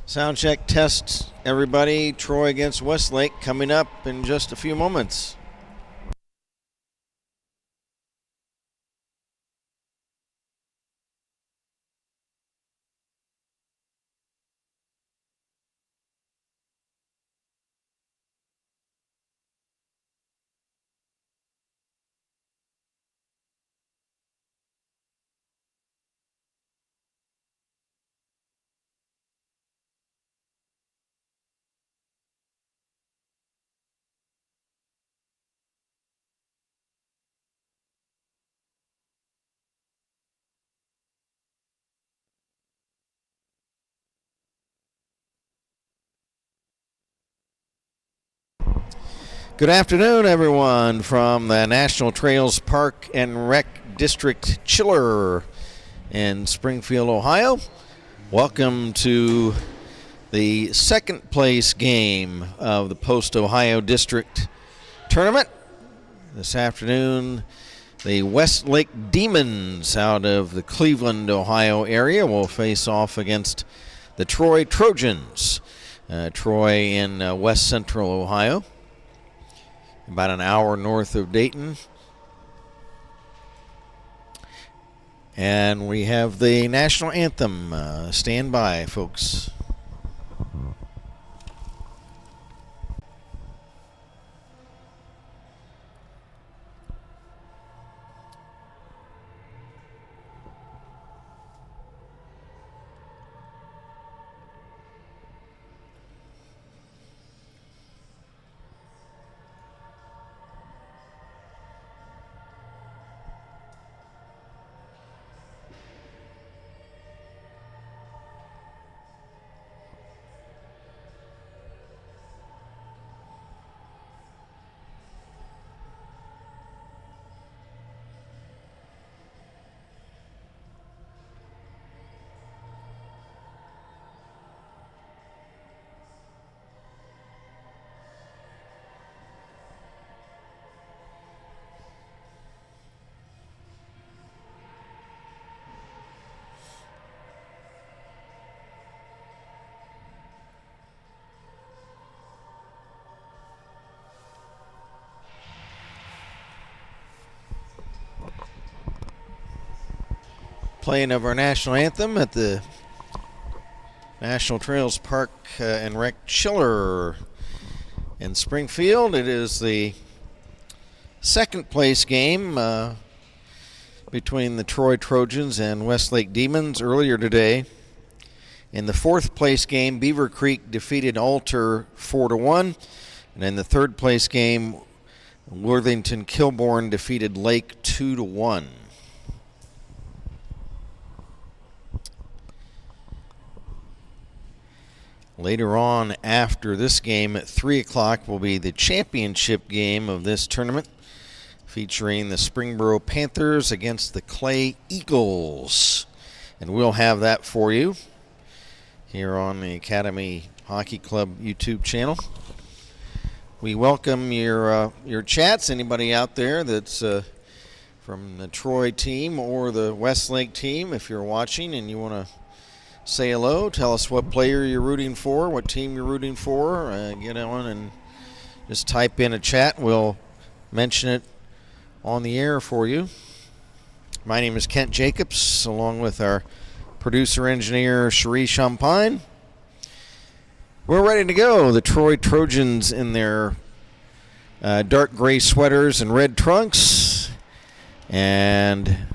Sound check test, everybody. Troy against Westlake coming up in just a few moments. Good afternoon, everyone, from the National Trails Park and Rec District Chiller in Springfield, Ohio. Welcome to the second place game of the Post-Ohio District Tournament. This afternoon, the Westlake Demons out of the Cleveland, Ohio area will face off against the Troy Trojans. Troy in west central Ohio, about an hour north of Dayton. And we have the national anthem. Stand by, folks. Playing of our national anthem at the National Trails Park and Rec Chiller in Springfield. It is the second place game between the Troy Trojans and Westlake Demons earlier today. In the fourth place game, Beaver Creek defeated Alter 4-1. And in the third place game, Worthington Kilbourne defeated Lake 2-1. Later on after this game at 3 o'clock will be the championship game of this tournament, featuring the Springboro Panthers against the Clay Eagles. And we'll have that for you here on the Academy Hockey Club YouTube channel. We welcome your chats. Anybody out there that's from the Troy team or the Westlake team, if you're watching and you want to say hello, tell us what player you're rooting for, what team you're rooting for. Get on and just type in a chat. We'll mention it on the air for you. My name is Kent Jacobs, along with our producer-engineer, Cherie Champagne. We're ready to go. The Troy Trojans in their dark gray sweaters and red trunks, and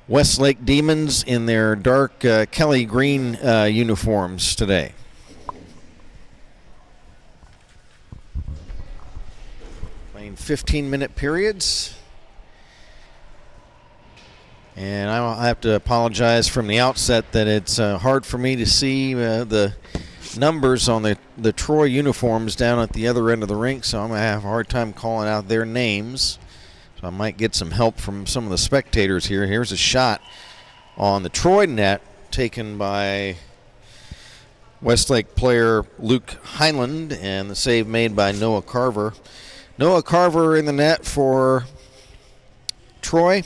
Westlake Demons in their dark Kelly green uniforms today. Playing 15-minute periods. And I'll have to apologize from the outset that it's hard for me to see the numbers on the Troy uniforms down at the other end of the rink, so I'm going to have a hard time calling out their names. So I might get some help from some of the spectators here. Here's a shot on the Troy net taken by Westlake player Luke Highland, and the save made by Noah Carver. Noah Carver in the net for Troy.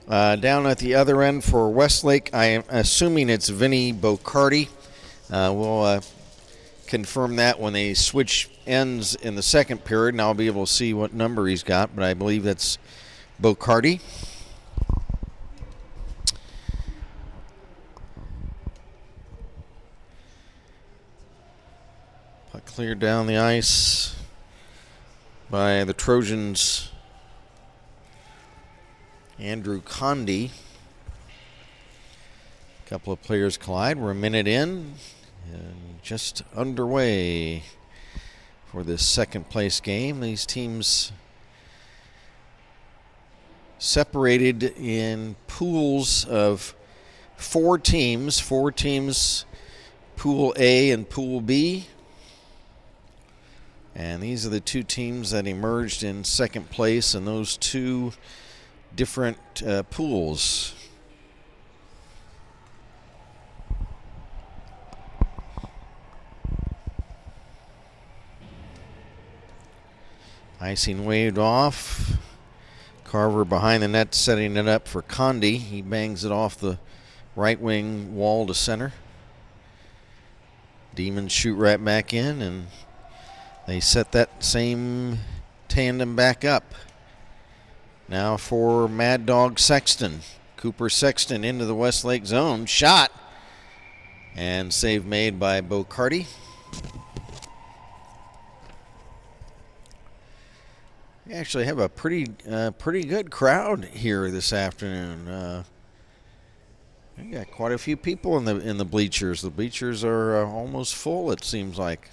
Down at the other end for Westlake, I am assuming it's Vinny Bocardi. We'll confirm that when they switch ends in the second period, and I'll be able to see what number he's got, but I believe that's Bocardi. Puck cleared down the ice by the Trojans' Andrew Condi. A couple of players collide. We're a minute in and just underway for this second place game. These teams separated in pools of four teams, Pool A and Pool B. And these are the two teams that emerged in second place in those two different pools. Icing waved off. Carver behind the net setting it up for Condi. He bangs it off the right wing wall to center. Demons shoot right back in, and they set that same tandem back up. Now for Mad Dog Sexton. Cooper Sexton into the Westlake zone. Shot. And save made by Bocardi. We actually have a pretty good crowd here this afternoon. We got quite a few people in the bleachers. The bleachers are almost full, it seems like.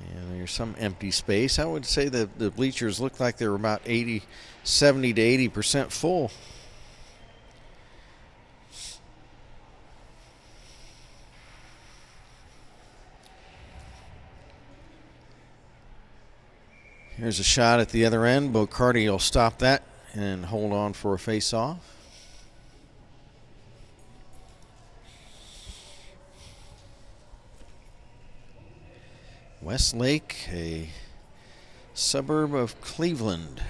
And there's some empty space. I would say that the bleachers look like they're about 70 to 80% full. Here's a shot at the other end. Bocardi will stop that and hold on for a face-off. Westlake, a suburb of Cleveland.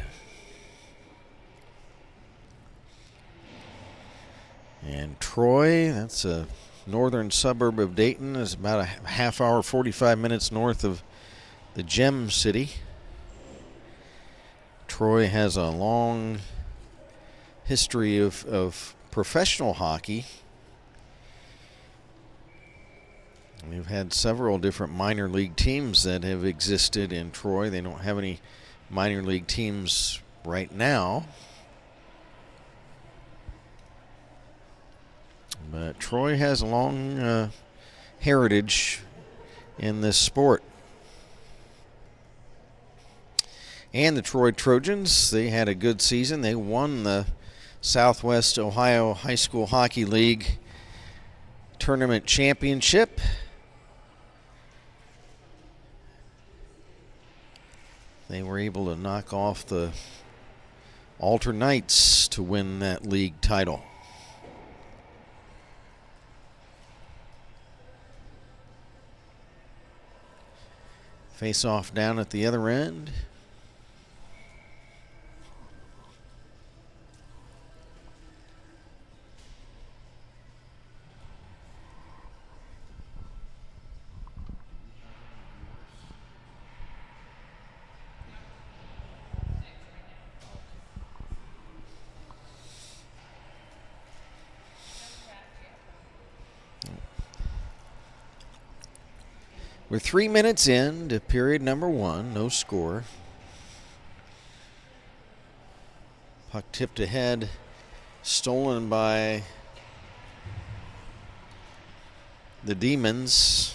And Troy, that's a northern suburb of Dayton, is about a half hour, 45 minutes north of the Gem City. Troy has a long history of professional hockey. We've had several different minor league teams that have existed in Troy. They don't have any minor league teams right now. But Troy has a long heritage in this sport. And the Troy Trojans, they had a good season. They won the Southwest Ohio High School Hockey League Tournament Championship. They were able to knock off the Alter Knights to win that league title. Face off down at the other end. We're 3 minutes in to period number one, no score. Puck tipped ahead, stolen by the Demons.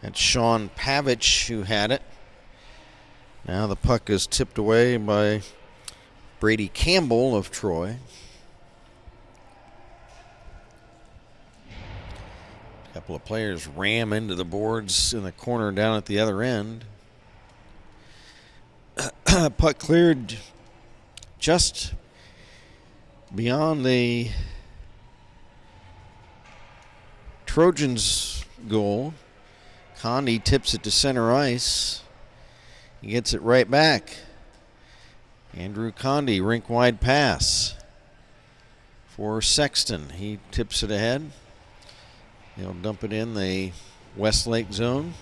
That's Sean Pavich who had it. Now the puck is tipped away by Brady Campbell of Troy. A couple of players ram into the boards in the corner down at the other end. Puck cleared just beyond the Trojans' goal. Condi tips it to center ice. He gets it right back. Andrew Condi, rink-wide pass for Sexton. He tips it ahead. He'll dump it in the Westlake zone.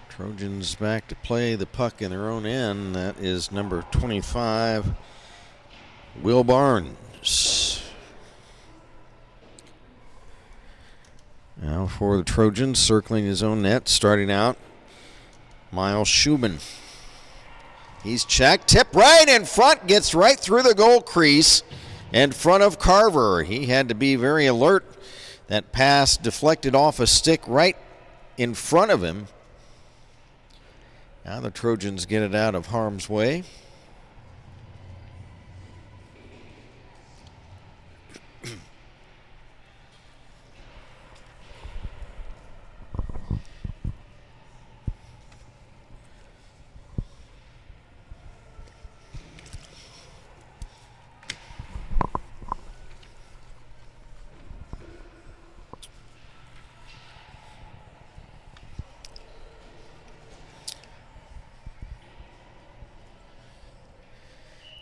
Trojans back to play the puck in their own end. That is number 25, Will Barnes. Now for the Trojans, circling his own net, starting out, Miles Schumann. He's checked, tip right in front, gets right through the goal crease in front of Carver. He had to be very alert. That pass deflected off a stick right in front of him. Now the Trojans get it out of harm's way.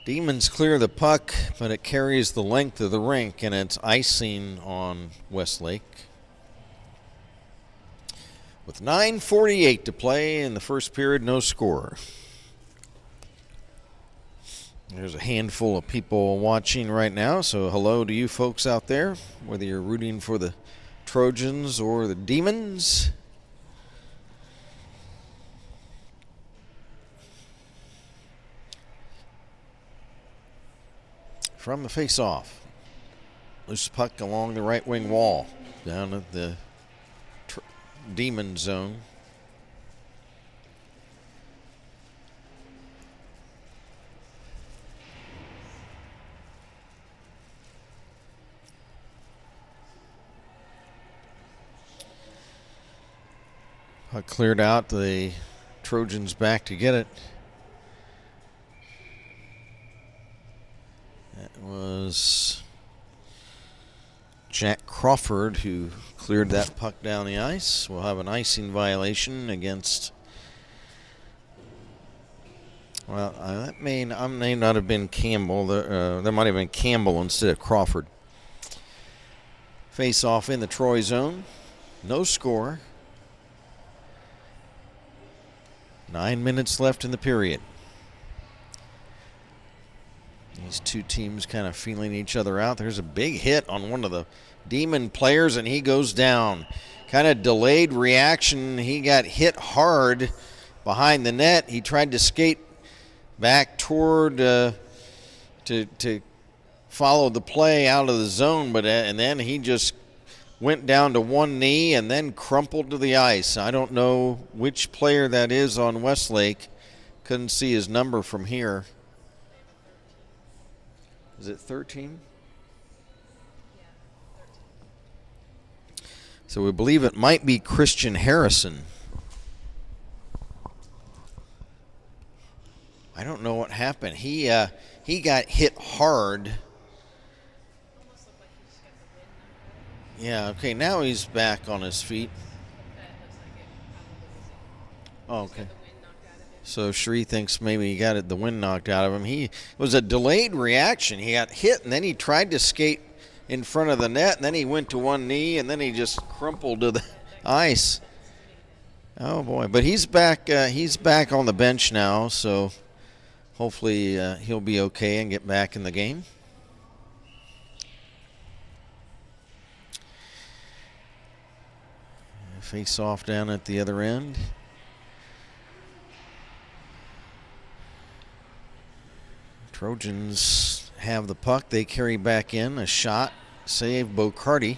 Demons clear the puck, but it carries the length of the rink, and it's icing on Westlake. With 9:48 to play in the first period, no score. There's a handful of people watching right now, so hello to you folks out there, whether you're rooting for the Trojans or the Demons. From the face-off, loose puck along the right wing wall, down at the Demon zone. Puck cleared out, the Trojans back to get it. That was Jack Crawford who cleared that puck down the ice. We'll have an icing violation against, well, that may not have been Campbell. That might have been Campbell instead of Crawford. Face off in the Troy zone. No score. 9 minutes left in the period. These two teams kind of feeling each other out. There's a big hit on one of the Demon players, and he goes down. Kind of delayed reaction. He got hit hard behind the net. He tried to skate back toward to follow the play out of the zone, and then he just went down to one knee and then crumpled to the ice. I don't know which player that is on Westlake. Couldn't see his number from here. Is it 13? So we believe it might be Christian Harrison. I don't know what happened. He got hit hard. Yeah, okay, now he's back on his feet. Oh, okay. So Shree thinks maybe he got the wind knocked out of him. It was a delayed reaction. He got hit, and then he tried to skate in front of the net, and then he went to one knee, and then he just crumpled to the ice. Oh, boy. But he's back on the bench now, so hopefully he'll be okay and get back in the game. Face off down at the other end. Trojans have the puck. They carry back in. A shot. Save Bocardi.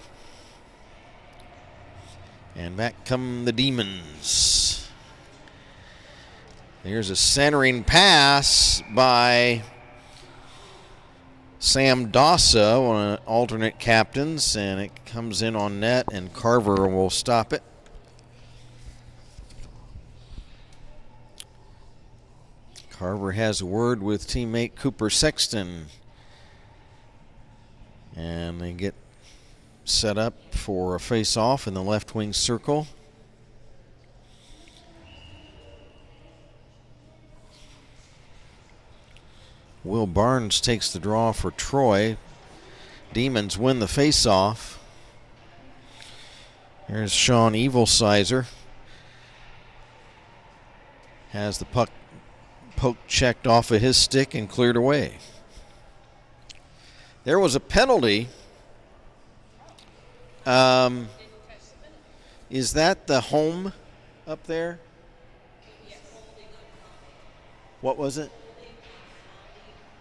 And back come the Demons. Here's a centering pass by Sam Dassa, one of the alternate captains, and it comes in on net, and Carver will stop it. Carver has a word with teammate Cooper Sexton. And they get set up for a face-off in the left wing circle. Will Barnes takes the draw for Troy. Demons win the faceoff. Here's Sean Evilsizer. Has the puck poke checked off of his stick and cleared away. There was a penalty. Is that the home up there? What was it?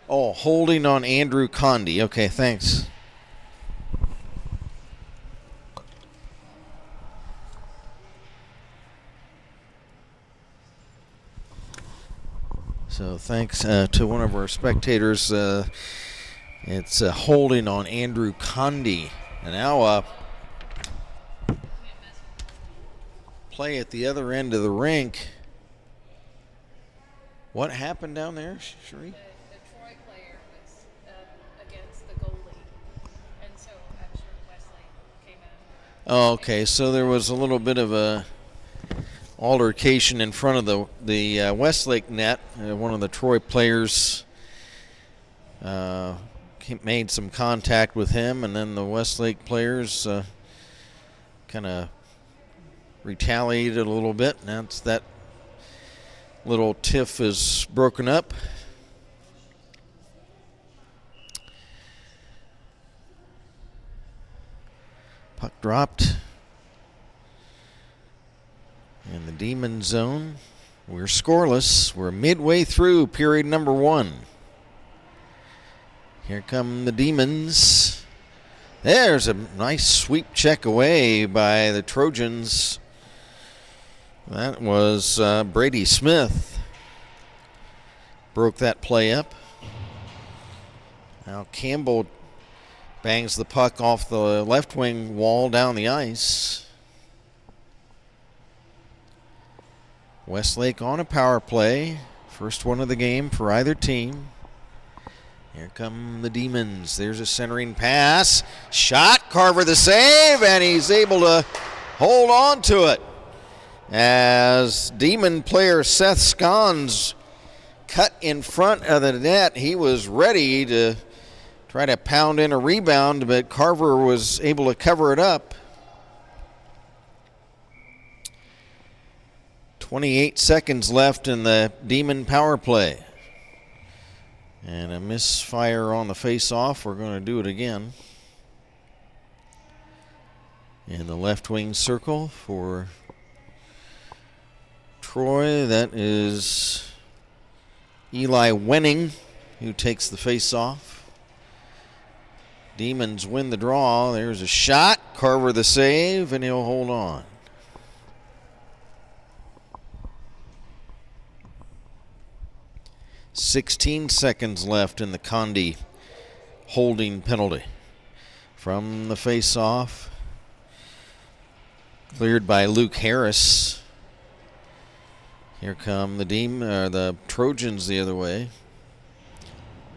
Oh, holding on Andrew Condi. Okay, thanks. So thanks to one of our spectators. It's holding on Andrew Condi. And now play at the other end of the rink. What happened down there, Sheree? The Troy player was against the goalie, and so I'm sure Westlake came out. Oh, okay, so there was a little bit of a altercation in front of the Westlake net. One of the Troy players made some contact with him, and then the Westlake players kind of retaliated a little bit. And that little tiff is broken up. Puck dropped. In the Demon zone, we're scoreless. We're midway through period number 1. Here come the Demons. There's a nice sweep check away by the Trojans. That was Brady Smith. Broke that play up. Now Campbell bangs the puck off the left wing wall down the ice. Westlake on a power play. First one of the game for either team. Here come the Demons. There's a centering pass. Shot. Carver the save, and he's able to hold on to it. As Demon player Seth Scons cut in front of the net, he was ready to try to pound in a rebound, but Carver was able to cover it up. 28 seconds left in the Demon power play. And a misfire on the face-off. We're going to do it again. In the left wing circle for Troy, that is Eli Wenning, who takes the face-off. Demons win the draw. There's a shot. Carver the save, and he'll hold on. .16 seconds left in the Condi holding penalty. From the face-off, cleared by Luke Harris. Here come the Trojans the other way.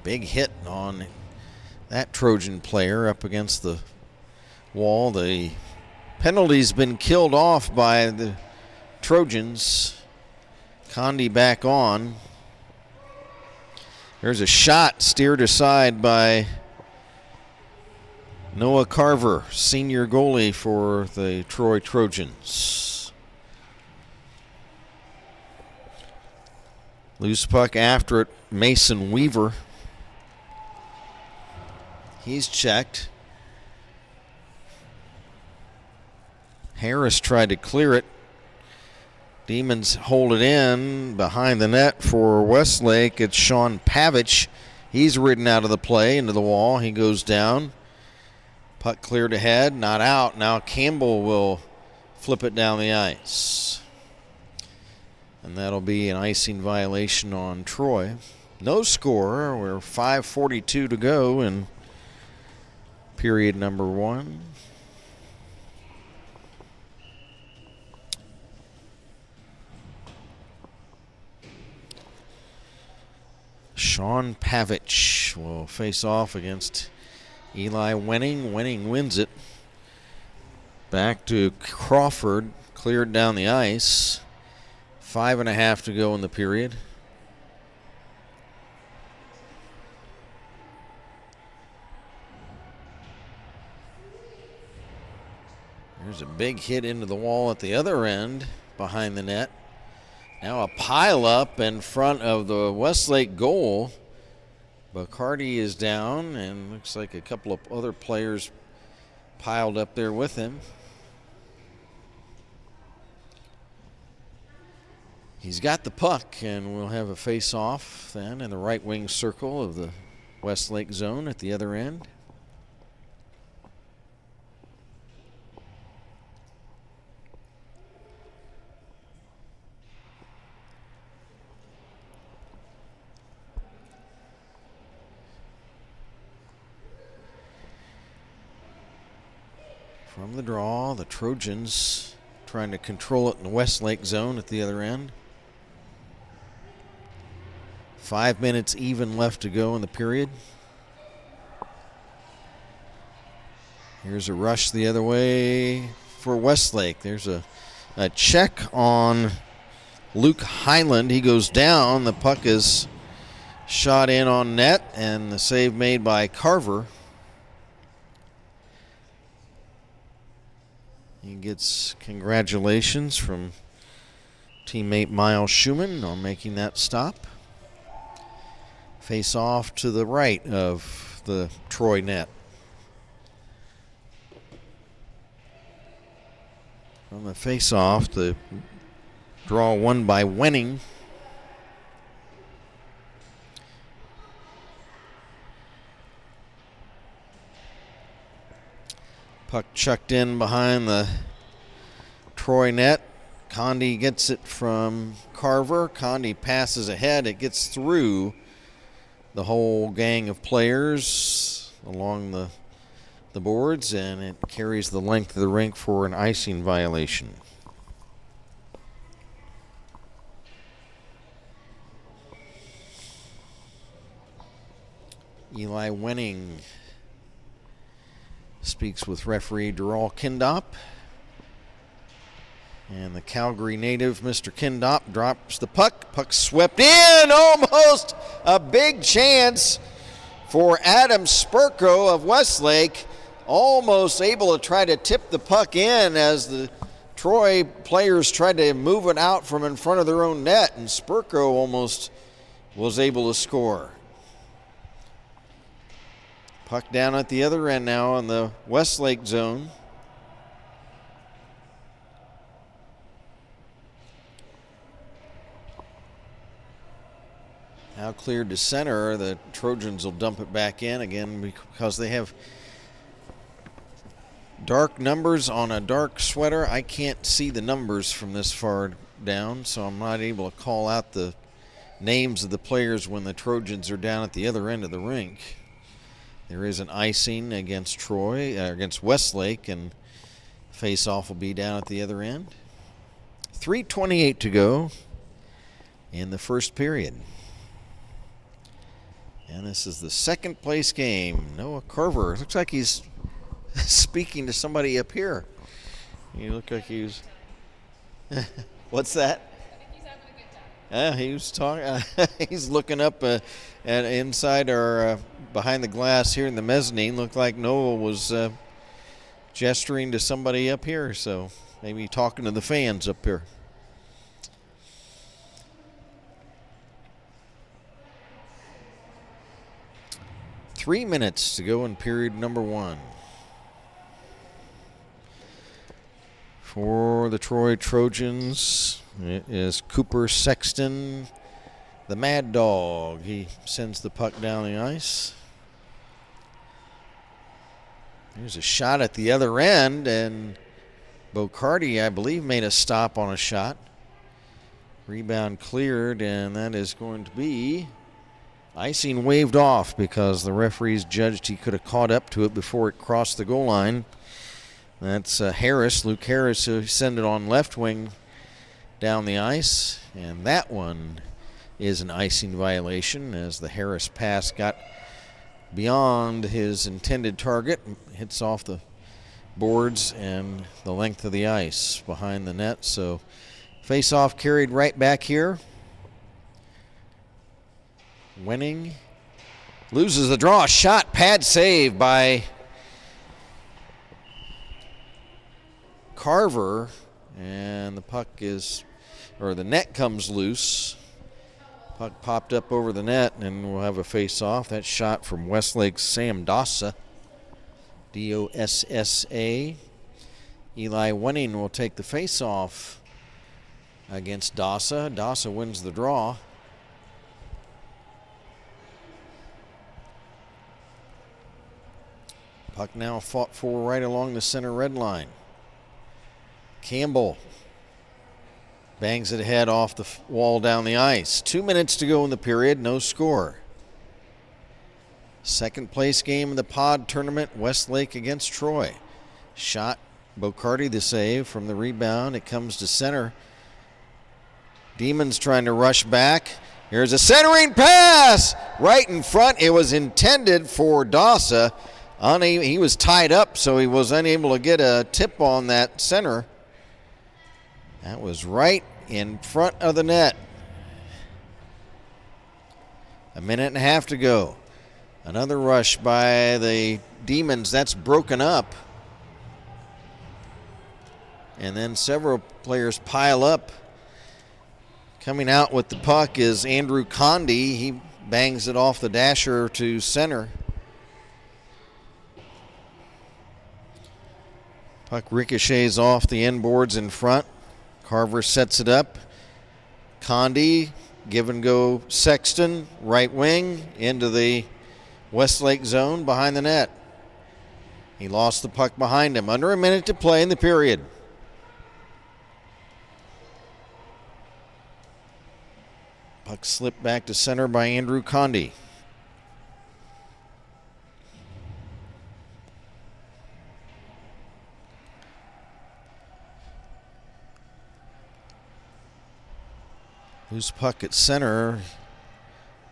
Big hit on that Trojan player up against the wall. The penalty's been killed off by the Trojans. Condi back on. There's a shot steered aside by Noah Carver, senior goalie for the Troy Trojans. Loose puck after it, Mason Weaver. He's checked. Harris tried to clear it. Demons hold it in behind the net for Westlake. It's Sean Pavich. He's ridden out of the play into the wall. He goes down. Puck cleared ahead, not out. Now Campbell will flip it down the ice. And that'll be an icing violation on Troy. No score. We're 5:42 to go in period number 1. Sean Pavich will face off against Eli Wenning. Wenning wins it. Back to Crawford, cleared down the ice. 5.5 to go in the period. There's a big hit into the wall at the other end behind the net. Now a pile up in front of the Westlake goal. Bacardi is down, and looks like a couple of other players piled up there with him. He's got the puck, and we'll have a face-off then in the right wing circle of the Westlake zone at the other end. From the draw, the Trojans trying to control it in the Westlake zone at the other end. 5 minutes even left to go in the period. Here's a rush the other way for Westlake. There's a check on Luke Highland. He goes down. The puck is shot in on net, and the save made by Carver. He gets congratulations from teammate Miles Schumann on making that stop. Face off to the right of the Troy net. From the face off, the draw won by Wenning. Puck chucked in behind the Troy net. Condi gets it from Carver. Condi passes ahead. It gets through the whole gang of players along the boards, and it carries the length of the rink for an icing violation. Eli Wenning speaks with referee Darrell Kindop. And the Calgary native, Mr. Kindop, drops the puck. Puck swept in, almost a big chance for Adam Spurko of Westlake. Almost able to try to tip the puck in as the Troy players tried to move it out from in front of their own net, and Spurko almost was able to score. Puck down at the other end now in the Westlake zone. Now cleared to center. The Trojans will dump it back in again because they have dark numbers on a dark sweater. I can't see the numbers from this far down, so I'm not able to call out the names of the players when the Trojans are down at the other end of the rink. There is an icing against against Westlake, and face-off will be down at the other end. 3:28 to go in the first period. And this is the second place game. Noah Carver. Looks like he's speaking to somebody up here. You look like he was. What's that? I think he's having a good time. Yeah, he was talking. He's looking up at inside our behind the glass here in the mezzanine. Looked like Noah was gesturing to somebody up here, so maybe talking to the fans up here. Three minutes to go in period number one. For the Troy Trojans, it is Cooper Sexton, the Mad Dog. He sends the puck down the ice. There's a shot at the other end, and Bocardi, I believe, made a stop on a shot. Rebound cleared, and that is going to be icing waved off because the referees judged he could have caught up to it before it crossed the goal line. That's Harris, Luke Harris, who sent it on left wing down the ice, and that one is an icing violation as the Harris pass got beyond his intended target, hits off the boards and the length of the ice behind the net. So face-off carried right back here. Wenning loses the draw. Shot, pad save by Carver, and the puck the net comes loose. Puck popped up over the net, and we'll have a face-off. That shot from Westlake's Sam Dossa, D-O-S-S-A. Eli Wenning will take the face-off against Dossa. Dossa wins the draw. Puck now fought for right along the center red line. Campbell bangs it ahead off the wall down the ice. 2 minutes to go in the period, no score. Second place game of the pod tournament, Westlake against Troy. Shot, Bocardi the save from the rebound. It comes to center. Demons trying to rush back. Here's a centering pass right in front. It was intended for Dossa. He was tied up, so he was unable to get a tip on that center. That was right in front of the net. A minute and a half to go. Another rush by the Demons. That's broken up. And then several players pile up. Coming out with the puck is Andrew Condi. He bangs it off the dasher to center. Puck ricochets off the end boards in front. Carver sets it up. Condi, give and go Sexton, right wing, into the Westlake zone behind the net. He lost the puck behind him. Under a minute to play in the period. Puck slipped back to center by Andrew Condi. Loose puck at center.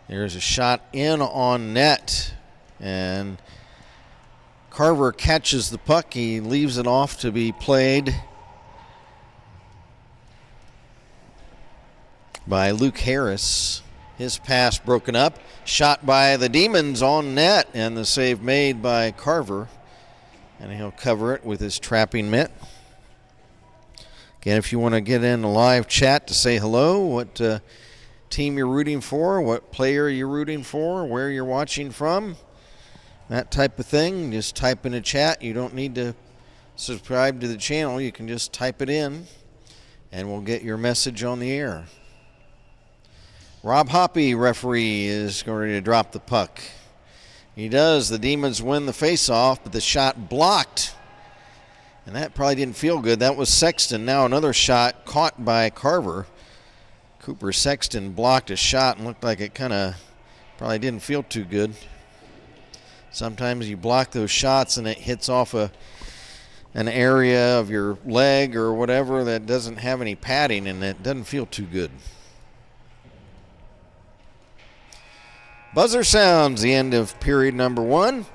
There's a shot in on net. And Carver catches the puck. He leaves it off to be played by Luke Harris. His pass broken up. Shot by the Demons on net. And the save made by Carver. And he'll cover it with his trapping mitt. Again, if you want to get in a live chat to say hello, what team you're rooting for, what player you're rooting for, where you're watching from, that type of thing, just type in a chat. You don't need to subscribe to the channel. You can just type it in, and we'll get your message on the air. Rob Hoppy, referee, is going to drop the puck. He does. The Demons win the faceoff, but the shot blocked. And that probably didn't feel good. That was Sexton. Now another shot caught by Carver. Cooper Sexton blocked a shot and looked like it kind of probably didn't feel too good. Sometimes you block those shots and it hits off an area of your leg or whatever that doesn't have any padding and it doesn't feel too good. Buzzer sounds, the end of period number 1.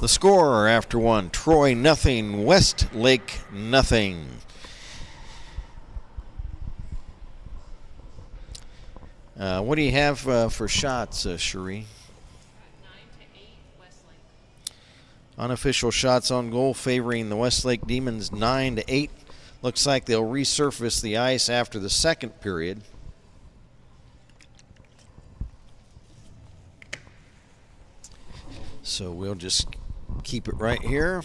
The score after one, Troy nothing, Westlake nothing. What do you have for shots, Cherie? 9-8 Westlake. Unofficial shots on goal favoring the Westlake Demons 9-8. Looks like they'll resurface the ice after the second period. So we'll just keep it right here.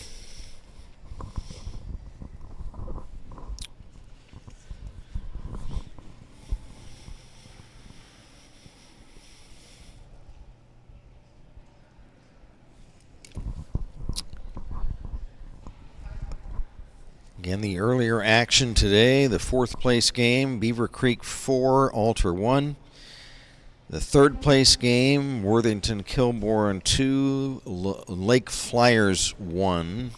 Again, the earlier action today, the fourth place game, Beaver Creek 4, Alter 1. The third place game, Worthington Kilbourne 2, Lake Flyers 1.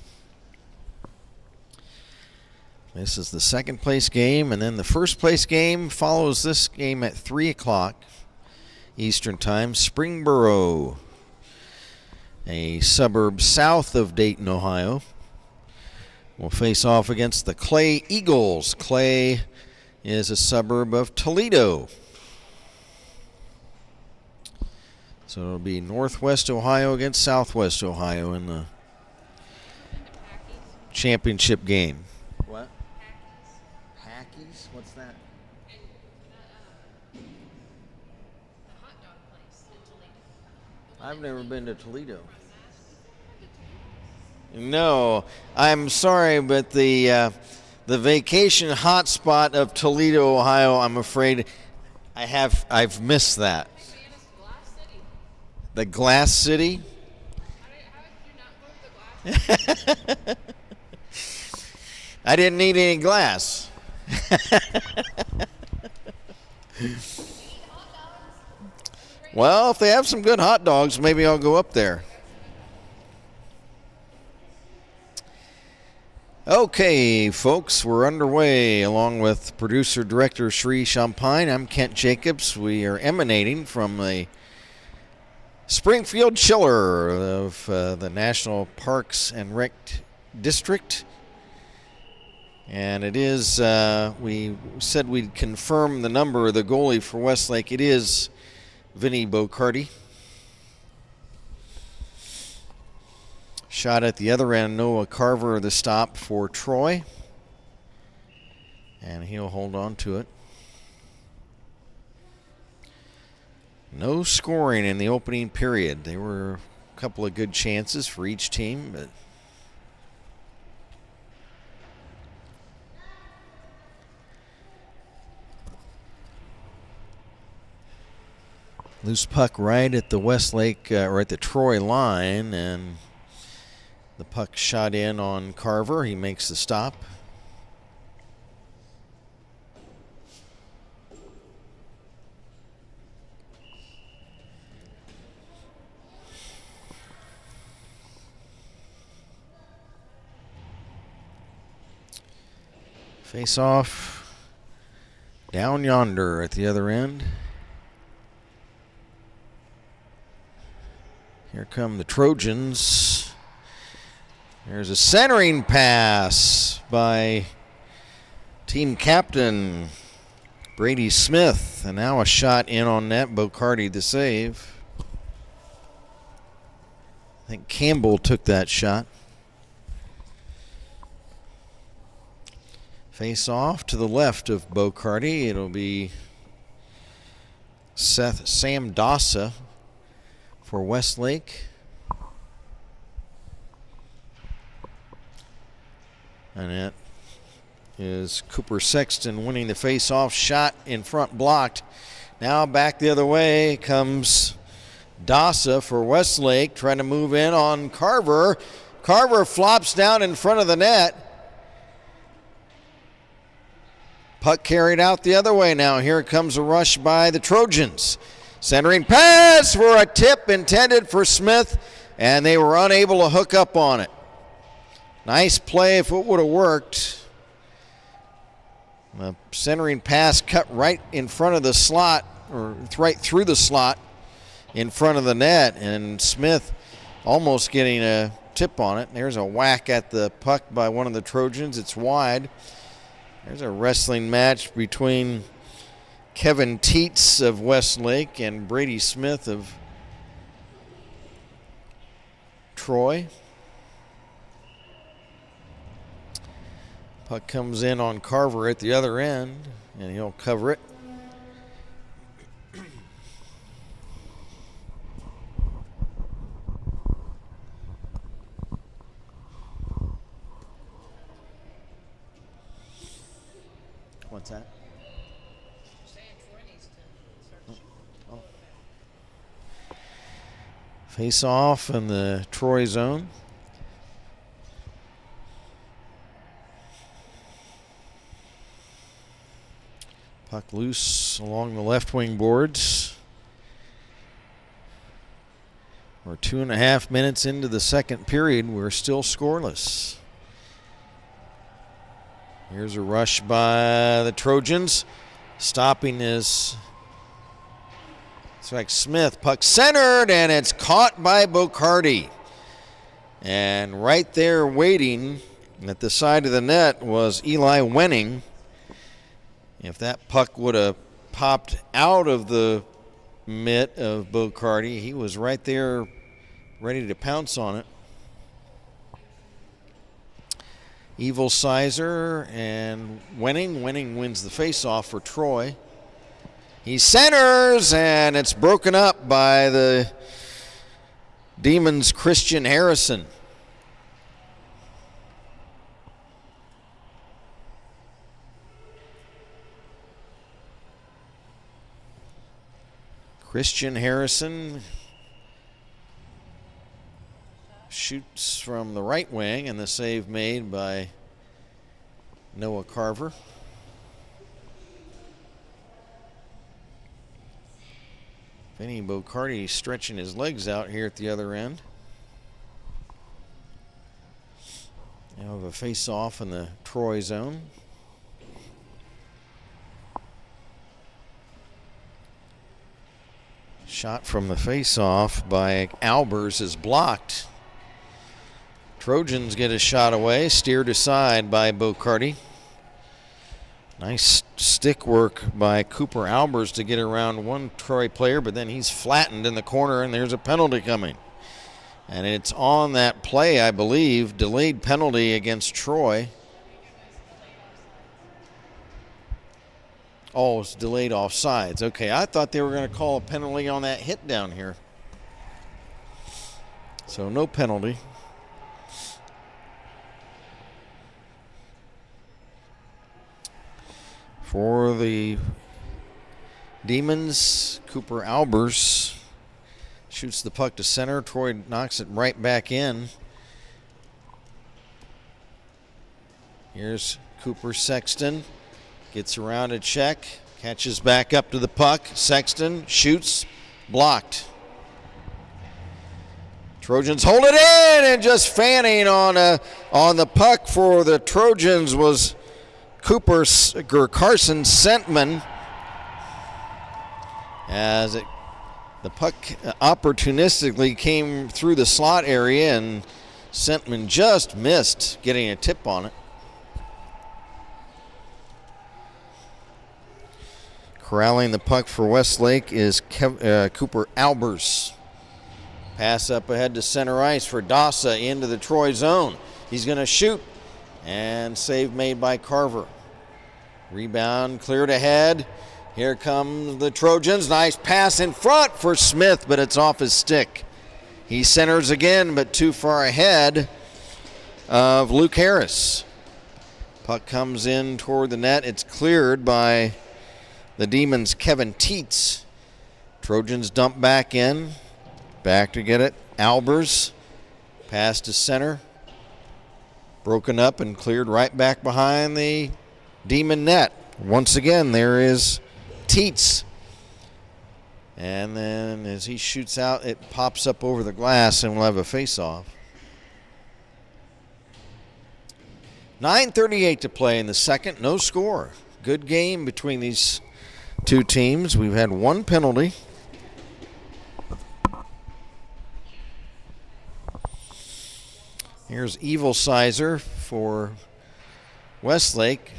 This is the second place game, and then the first place game follows this game at 3 o'clock Eastern Time. Springboro, a suburb south of Dayton, Ohio, will face off against the Clay Eagles. Clay is a suburb of Toledo. So it'll be Northwest Ohio against Southwest Ohio in the championship game. What? Packies? What's that? And the hot dog place in Toledo. I've never been to Toledo. No, I'm sorry, but the vacation hotspot of Toledo, Ohio, I'm afraid I've missed that. Hey man, it's Glass City. The Glass City? How did you not move the glass? I didn't need any glass. Well, if they have some good hot dogs, maybe I'll go up there. Okay, folks, we're underway along with producer-director Sri Champagne. I'm Kent Jacobs. We are emanating from the Springfield Chiller of the National Parks and Rec District. And it is, we said we'd confirm the number of the goalie for Westlake. It is Vinny Bocardi. Shot at the other end, Noah Carver, the stop for Troy. And he'll hold on to it. No scoring in the opening period. There were a couple of good chances for each team, but loose puck right at the Westlake, or at the Troy line, and the puck shot in on Carver. He makes the stop. Face off down yonder at the other end. Here come the Trojans. There's a centering pass by team captain Brady Smith. And now a shot in on net. Bocardi the save. I think Campbell took that shot. Face off to the left of Bocardi. It'll be Sam Dassa for Westlake. And it is Cooper Sexton winning the face-off. Shot in front blocked. Now back the other way comes Dassa for Westlake, trying to move in on Carver. Carver flops down in front of the net. Puck carried out the other way now. Here comes a rush by the Trojans. Centering pass for a tip intended for Smith, and they were unable to hook up on it. Nice play if it would have worked. The centering pass cut right in front of the slot, or right through the slot in front of the net, and Smith almost getting a tip on it. There's a whack at the puck by one of the Trojans. It's wide. There's a wrestling match between Kevin Teets of Westlake and Brady Smith of Troy. Puck comes in on Carver at the other end, and he'll cover it. What's that? Face off in the Troy zone. Puck loose along the left wing boards. We're 2.5 minutes into the second period. We're still scoreless. Here's a rush by the Trojans. Stopping is like Smith. Puck centered, and it's caught by Bocardi. And right there waiting at the side of the net was Eli Wenning. If that puck would have popped out of the mitt of Bocardi, he was right there ready to pounce on it. Evil Sizer and Wenning. Wenning wins the faceoff for Troy. He centers, and it's broken up by the Demons' Christian Harrison. Christian Harrison shoots from the right wing, and the save made by Noah Carver. Vinny Bocardi stretching his legs out here at the other end. Now have a face-off in the Troy zone. Shot from the face-off by Albers is blocked. Trojans get a shot away, steered aside by Bocardi. Nice stick work by Cooper Albers to get around one Troy player, but then he's flattened in the corner, and there's a penalty coming. And it's on that play, I believe, delayed penalty against Troy. Oh, it's delayed offsides. Okay, I thought they were going to call a penalty on that hit down here. So no penalty. For the Demons, Cooper Albers shoots the puck to center. Troy knocks it right back in. Here's Cooper Sexton. Gets around a check, catches back up to the puck. Sexton shoots, blocked. Trojans hold it in, and just fanning on the puck for the Trojans was Carson Sentman. As the puck opportunistically came through the slot area, and Sentman just missed getting a tip on it. Corralling the puck for Westlake is Cooper Albers. Pass up ahead to center ice for Dassa into the Troy zone. He's going to shoot, and save made by Carver. Rebound cleared ahead. Here come the Trojans. Nice pass in front for Smith, but it's off his stick. He centers again, but too far ahead of Luke Harris. Puck comes in toward the net. It's cleared by the Demons' Kevin Teets. Trojans dump back in. Back to get it. Albers. Pass to center. Broken up and cleared right back behind the Demon net. Once again, there is Teets. And then as he shoots out, it pops up over the glass, and we'll have a face-off. 9:38 to play in the second. No score. Good game between these two teams. We've had one penalty. Here's Evil Sizer for Westlake.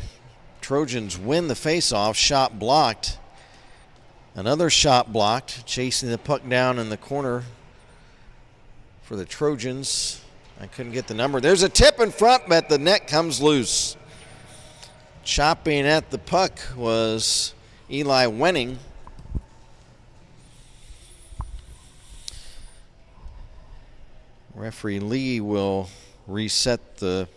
Trojans win the faceoff. Shot blocked. Another shot blocked. Chasing the puck down in the corner for the Trojans. I couldn't get the number. There's a tip in front, but the net comes loose. Chopping at the puck was Eli Wenning. Referee Lee will reset or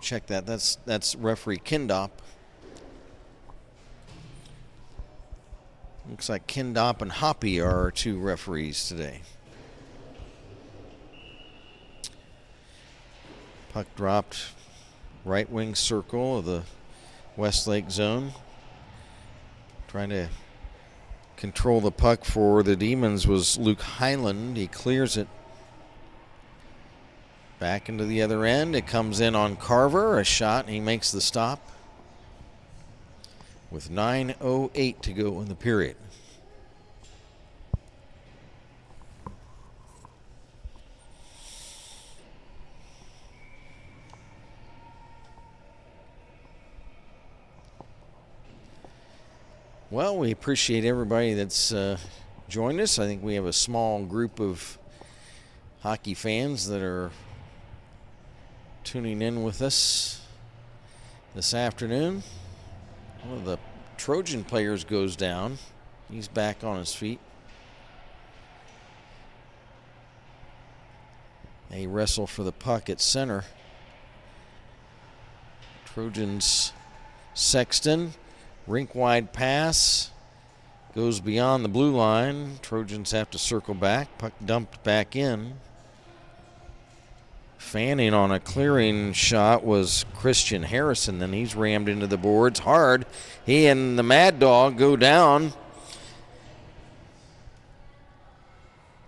check that. That's referee Kindop. Looks like Kindop and Hoppy are our two referees today. Puck dropped right wing circle of the Westlake zone. Trying to control the puck for the Demons was Luke Highland. He clears it back into the other end. It comes in on Carver. A shot, and he makes the stop with 9:08 to go in the period. Well, we appreciate everybody that's joined us. I think we have a small group of hockey fans that are tuning in with us this afternoon. One of the Trojan players goes down. He's back on his feet. They wrestle for the puck at center. Trojans Sexton, rink wide pass, goes beyond the blue line. Trojans have to circle back. Puck dumped back in. Fanning on a clearing shot was Christian Harrison. Then he's rammed into the boards hard. He and the Mad Dog go down.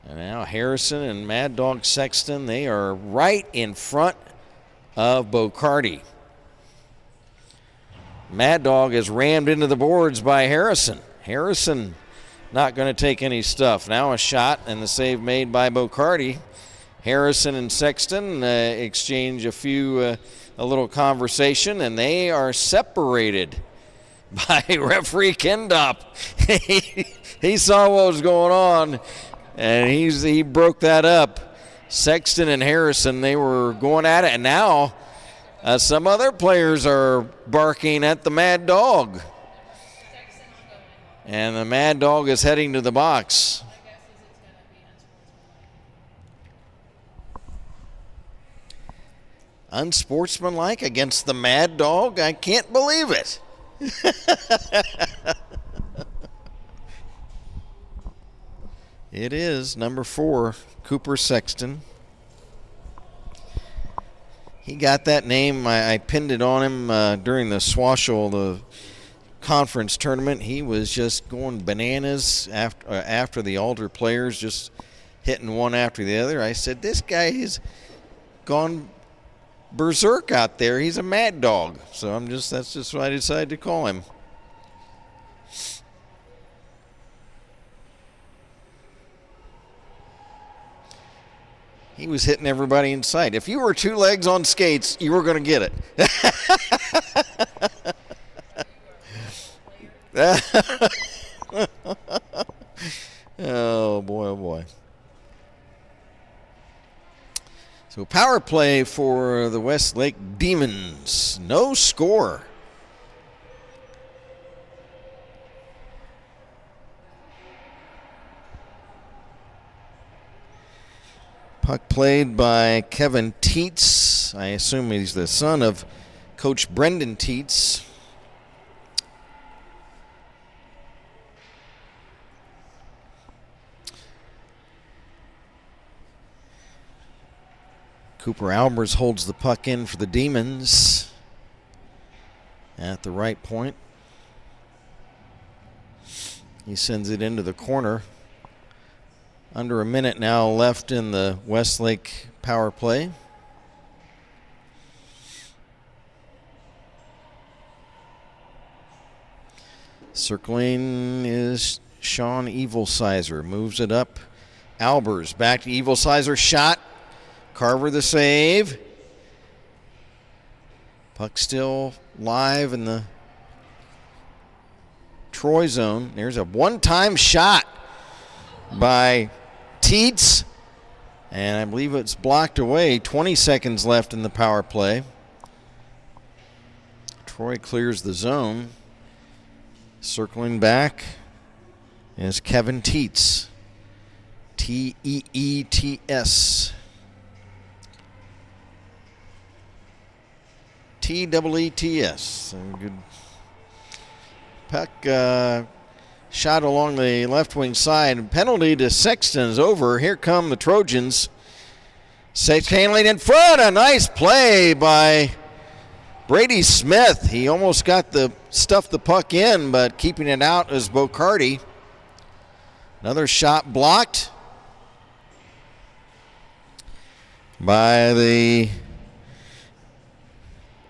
And now Harrison and Mad Dog Sexton, they are right in front of Bocardi. Mad Dog is rammed into the boards by Harrison. Harrison not going to take any stuff. Now a shot and the save made by Bocardi. Harrison and Sexton exchange a little conversation, and they are separated by referee Kendop. He saw what was going on, and he broke that up. Sexton and Harrison, they were going at it, and now some other players are barking at the Mad Dog. And the Mad Dog is heading to the box. Unsportsmanlike against the Mad Dog? I can't believe it. It is number 4, Cooper Sexton. He got that name. I pinned it on him during the Swashel, the conference tournament. He was just going bananas after the Alder players, just hitting one after the other. I said, this guy has gone berserk out there. He's a mad dog. So that's just what I decided to call him. He was hitting everybody in sight. If you were 2 legs on skates, you were going to get it. Oh, boy, oh, boy. So power play for the Westlake Demons. No score. Puck played by Kevin Teets. I assume he's the son of Coach Brendan Teets. Cooper Albers holds the puck in for the Demons at the right point. He sends it into the corner. Under a minute now left in the Westlake power play. Circling is Sean Evilsizer. Moves it up. Albers back to Evilsizer. Shot. Carver the save. Puck still live in the Troy zone. There's a one-time shot by Teets, and I believe it's blocked away. 20 seconds left in the power play. Troy clears the zone. Circling back is Kevin Teets. Teets. Teets. Good puck shot along the left wing side. Penalty to Sexton is over. Here come the Trojans. Sexton handling in front. A nice play by Brady Smith. He almost got stuffed the puck in, but keeping it out is Bocardi. Another shot blocked by the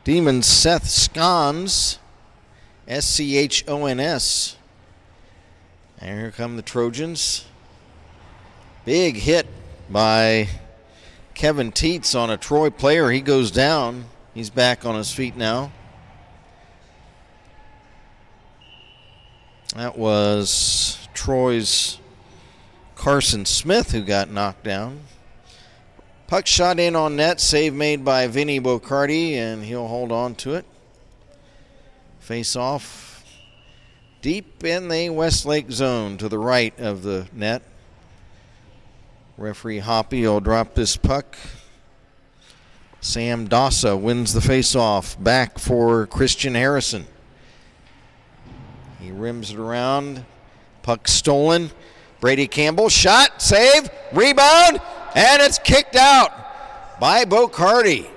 Demons, Seth Schons. Schons. And here come the Trojans. Big hit by Kevin Teets on a Troy player. He goes down. He's back on his feet now. That was Troy's Carson Smith who got knocked down. Puck shot in on net, save made by Vinny Bocardi, and he'll hold on to it. Face off deep in the Westlake zone to the right of the net. Referee Hoppy will drop this puck. Sam Dassa wins the face-off. Back for Christian Harrison. He rims it around. Puck stolen. Brady Campbell, shot, save, rebound, and it's kicked out by Bocardi.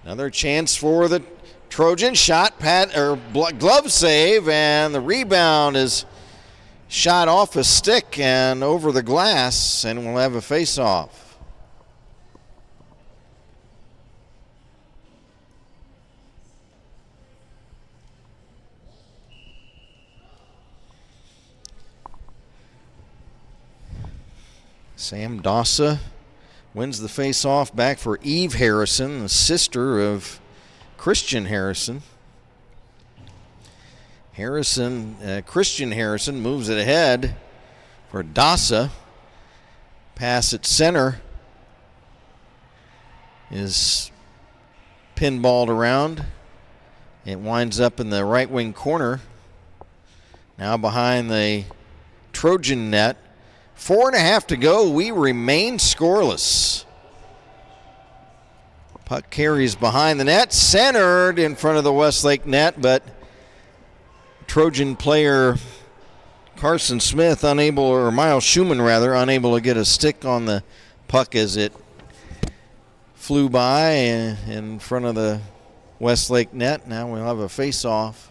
Another chance for the Trojan. Shot, glove save, and the rebound is shot off a stick and over the glass, and we'll have a face-off. Sam Dassa wins the face-off. Back for Eve Harrison, the sister of Christian Harrison. Christian Harrison moves it ahead for Dassa. Pass at center is pinballed around. It winds up in the right wing corner. Now behind the Trojan net. 4.5 to go. We remain scoreless. Puck carries behind the net, centered in front of the Westlake net, but Trojan player Carson Smith Miles Schumann unable to get a stick on the puck as it flew by in front of the Westlake net. Now we'll have a face-off.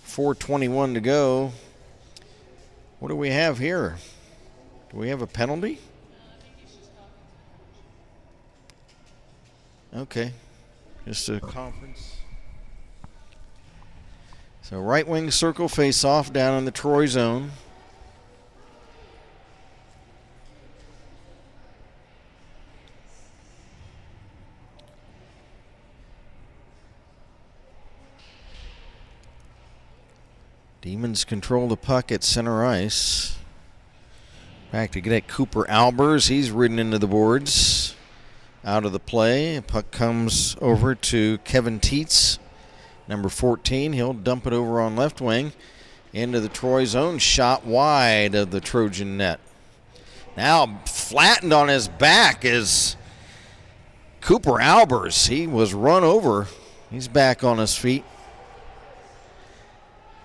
4:21 to go. What do we have here? Do we have a penalty? Okay. Just a conference. So right wing circle face off down in the Troy zone. Demons control the puck at center ice. Back to get Cooper Albers. He's ridden into the boards. Out of the play. Puck comes over to Kevin Teets, number 14. He'll dump it over on left wing into the Troy zone. Shot wide of the Trojan net. Now flattened on his back is Cooper Albers. He was run over. He's back on his feet.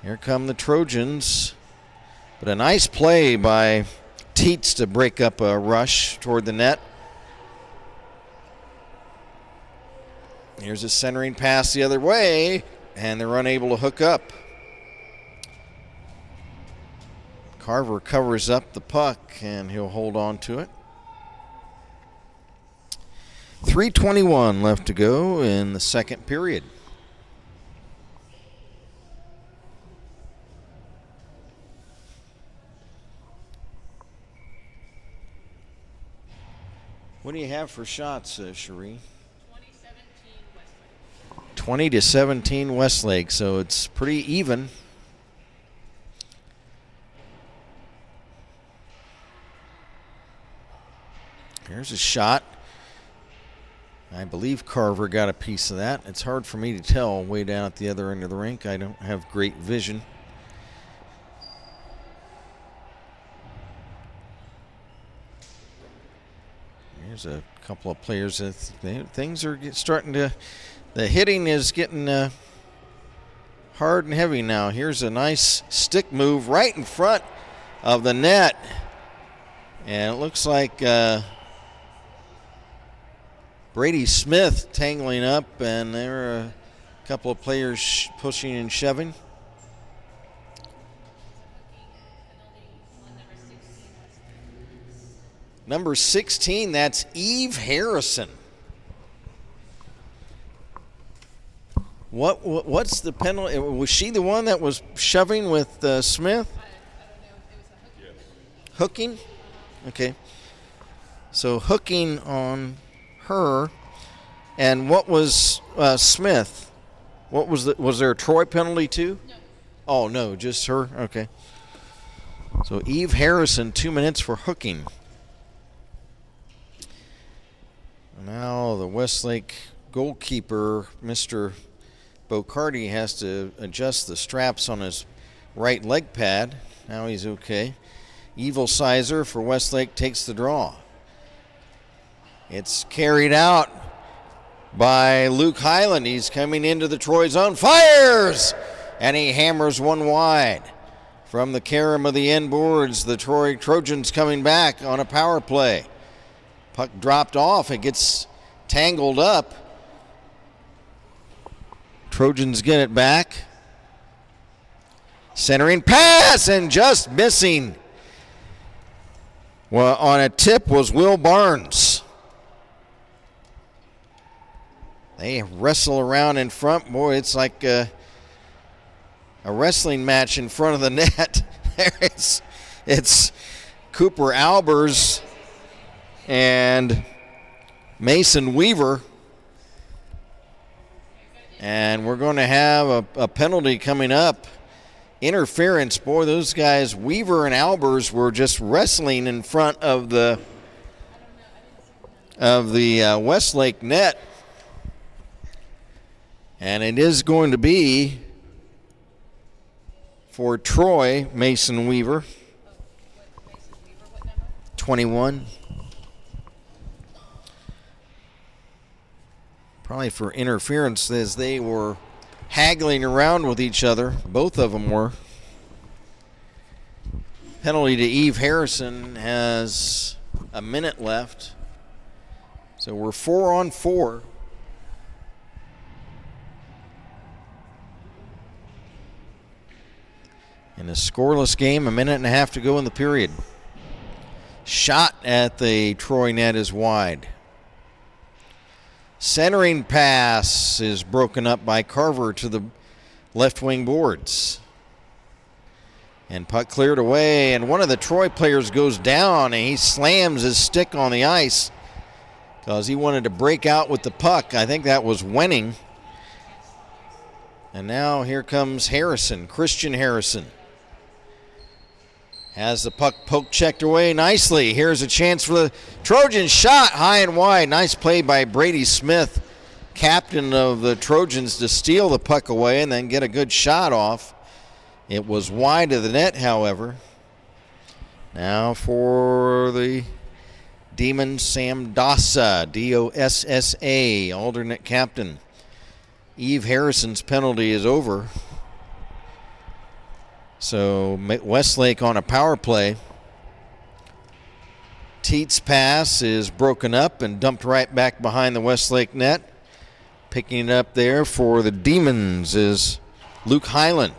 Here come the Trojans. But a nice play by Teets to break up a rush toward the net. Here's a centering pass the other way, and they're unable to hook up. Carver covers up the puck, and he'll hold on to it. 3:21 left to go in the second period. What do you have for shots, Cherie? 20-17 Westlake, so it's pretty even. Here's a shot. I believe Carver got a piece of that. It's hard for me to tell way down at the other end of the rink. I don't have great vision. Here's a couple of players that things are starting to, the hitting is getting hard and heavy now. Here's a nice stick move right in front of the net. And it looks like Brady Smith tangling up, and there are a couple of players pushing and shoving. Number 16, that's Eve Harrison. What's the penalty? Was she the one that was shoving with Smith? I don't know. It was a hooking. Yes. Hooking? Okay. So hooking on her. And what was Smith? What was there a Troy penalty too? No. Oh, no, just her? Okay. So Eve Harrison, 2 minutes for hooking. Now the Westlake goalkeeper, Mr. Bocardi, has to adjust the straps on his right leg pad. Now he's okay. Evil Sizer for Westlake takes the draw. It's carried out by Luke Highland. He's coming into the Troy zone. Fires! And he hammers one wide. From the carom of the end boards, the Troy Trojans coming back on a power play. Puck dropped off. It gets tangled up. Trojans get it back. Centering pass and just missing. Well, on a tip was Will Barnes. They wrestle around in front. Boy, it's like a wrestling match in front of the net. It's Cooper Albers and Mason Weaver. And we're going to have a penalty coming up. Interference. Boy, those guys, Weaver and Albers, were just wrestling in front of the Westlake net. And it is going to be for Troy, Mason Weaver. 21. Probably for interference as they were haggling around with each other. Both of them were. Penalty to Eve Harrison has a minute left. So we're 4-on-4. In a scoreless game, a minute and a half to go in the period. Shot at the Troy net is wide. Centering pass is broken up by Carver to the left wing boards. And puck cleared away, and one of the Troy players goes down, and he slams his stick on the ice because he wanted to break out with the puck. I think that was Wenning. And now here comes Harrison, Christian Harrison. Has the puck poke checked away nicely. Here's a chance for the Trojans. Shot high and wide. Nice play by Brady Smith, captain of the Trojans, to steal the puck away and then get a good shot off. It was wide of the net, however. Now for the Demons, Sam Dossa, D-O-S-S-A, alternate captain. Eve Harrison's penalty is over. So Westlake on a power play. Teet's pass is broken up and dumped right back behind the Westlake net. Picking it up there for the Demons is Luke Highland.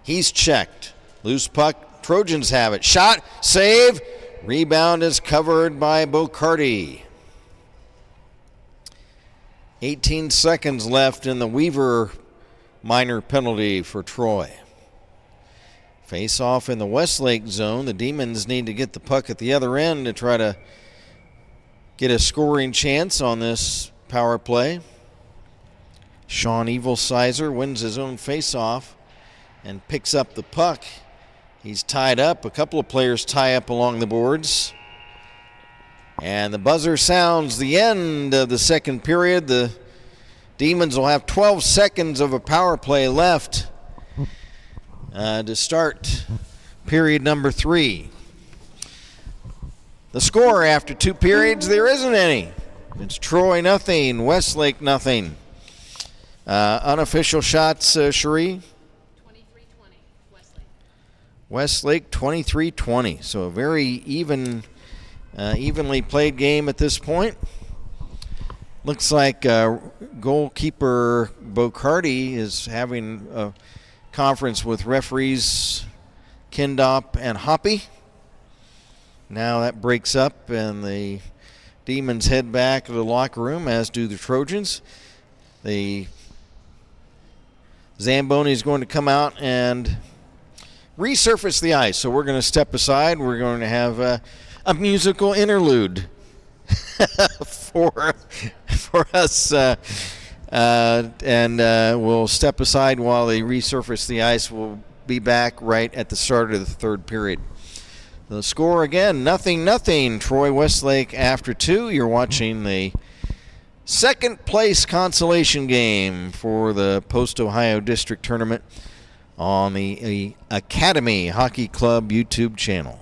He's checked. Loose puck. Trojans have it. Shot. Save. Rebound is covered by Bocardi. 18 seconds left in the Weaver minor penalty for Troy. Face off in the Westlake zone. The Demons need to get the puck at the other end to try to get a scoring chance on this power play. Sean Evil Sizer wins his own face-off and picks up the puck. He's tied up. A couple of players tie up along the boards. And the buzzer sounds the end of the second period. The Demons will have 12 seconds of a power play left to start period number 3. The score after 2 periods, there isn't any. It's Troy nothing, Westlake nothing. Unofficial shots, Cherie? 23-20, Westlake. Westlake 23-20. So a very evenly played game at this point. Looks like goalkeeper Bocardi is having a conference with referees Kindop and Hoppy. Now that breaks up and the Demons head back to the locker room, as do the Trojans. The Zamboni is going to come out and resurface the ice. So we're going to step aside. We're going to have a musical interlude for us. And we'll step aside while they resurface the ice. We'll be back right at the start of the third period. The score again, 0-0. Troy Westlake after 2. You're watching the second place consolation game for the Post Ohio District Tournament on the Academy Hockey Club YouTube channel.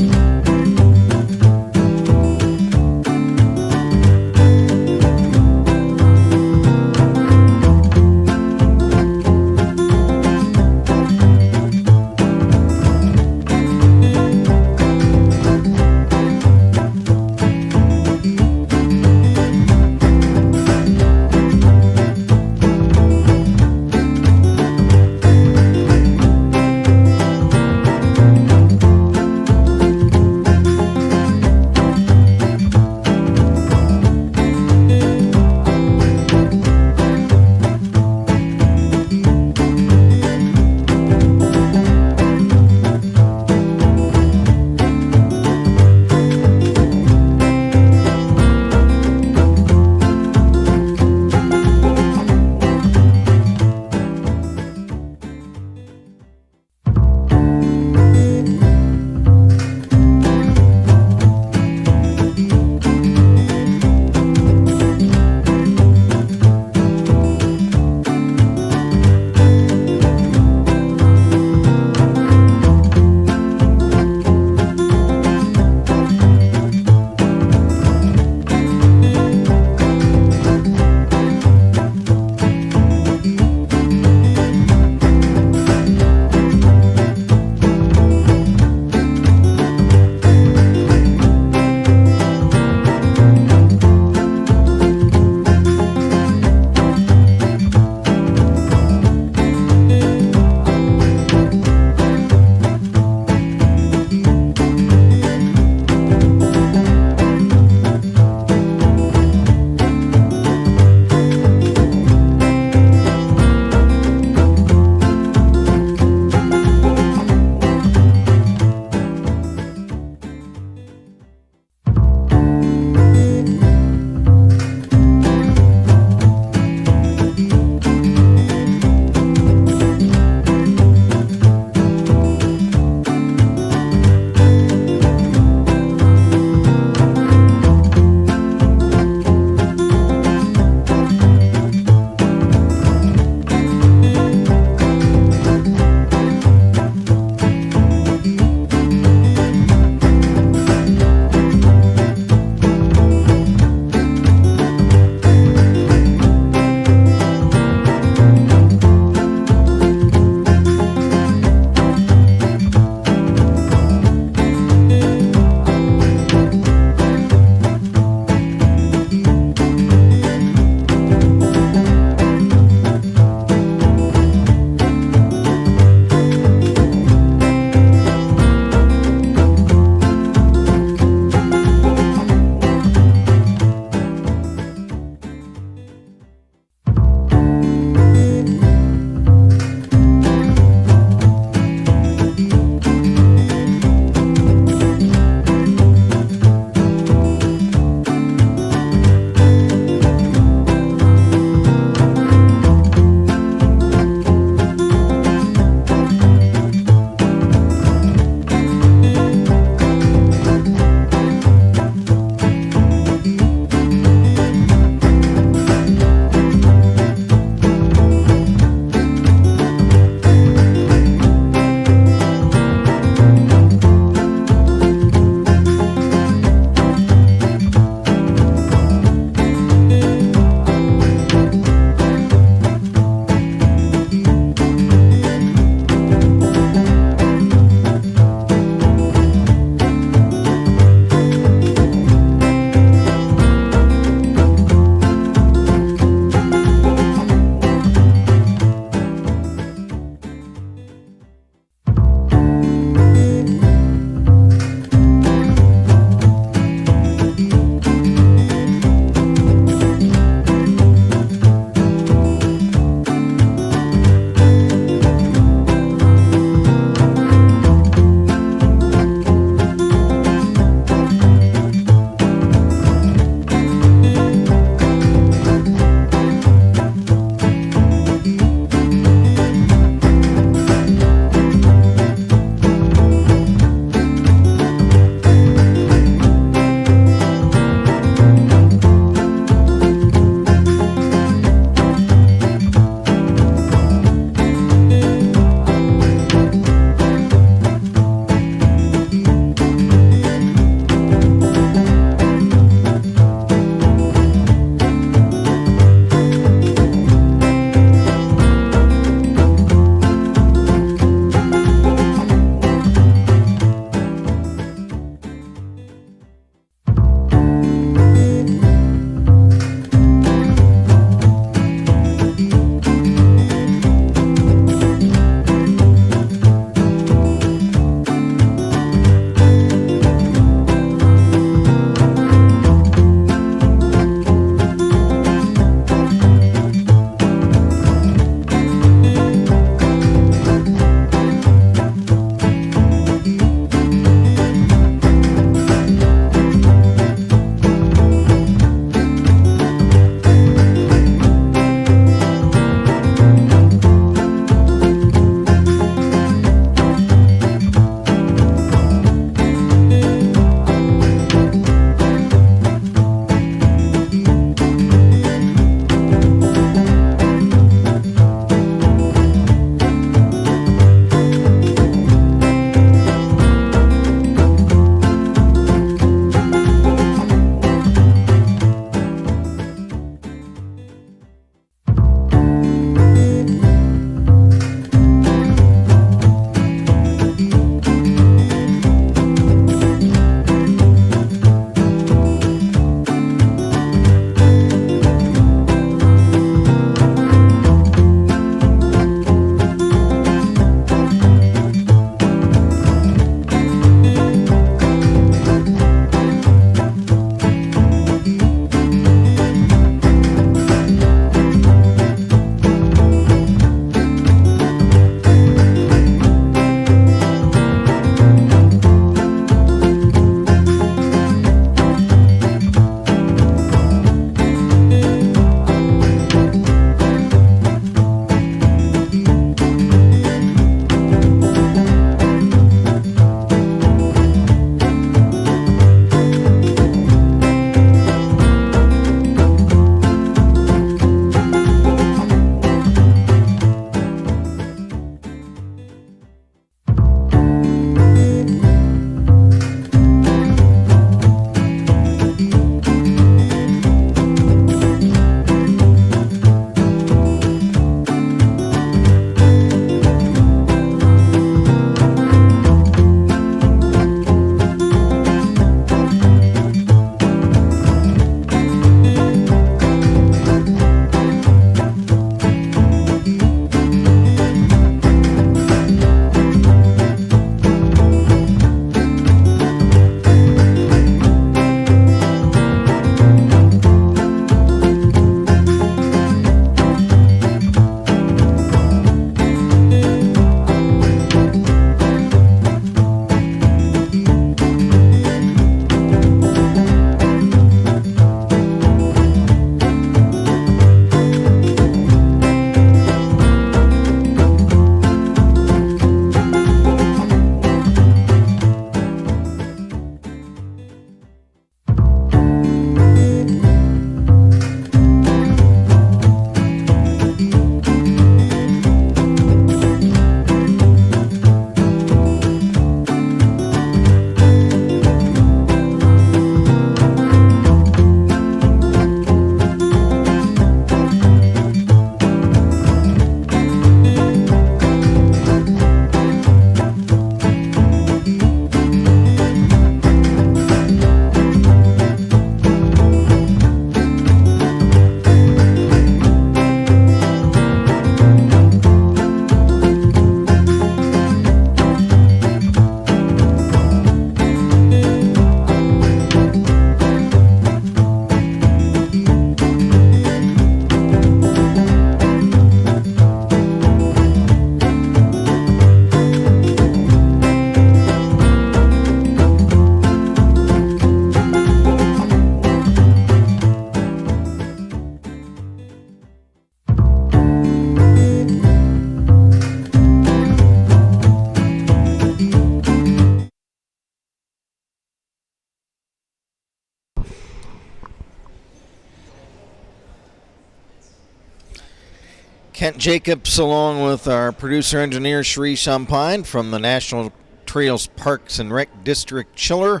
Kent Jacobs, along with our producer engineer Sheree Champagne from the National Trails Parks and Rec District Chiller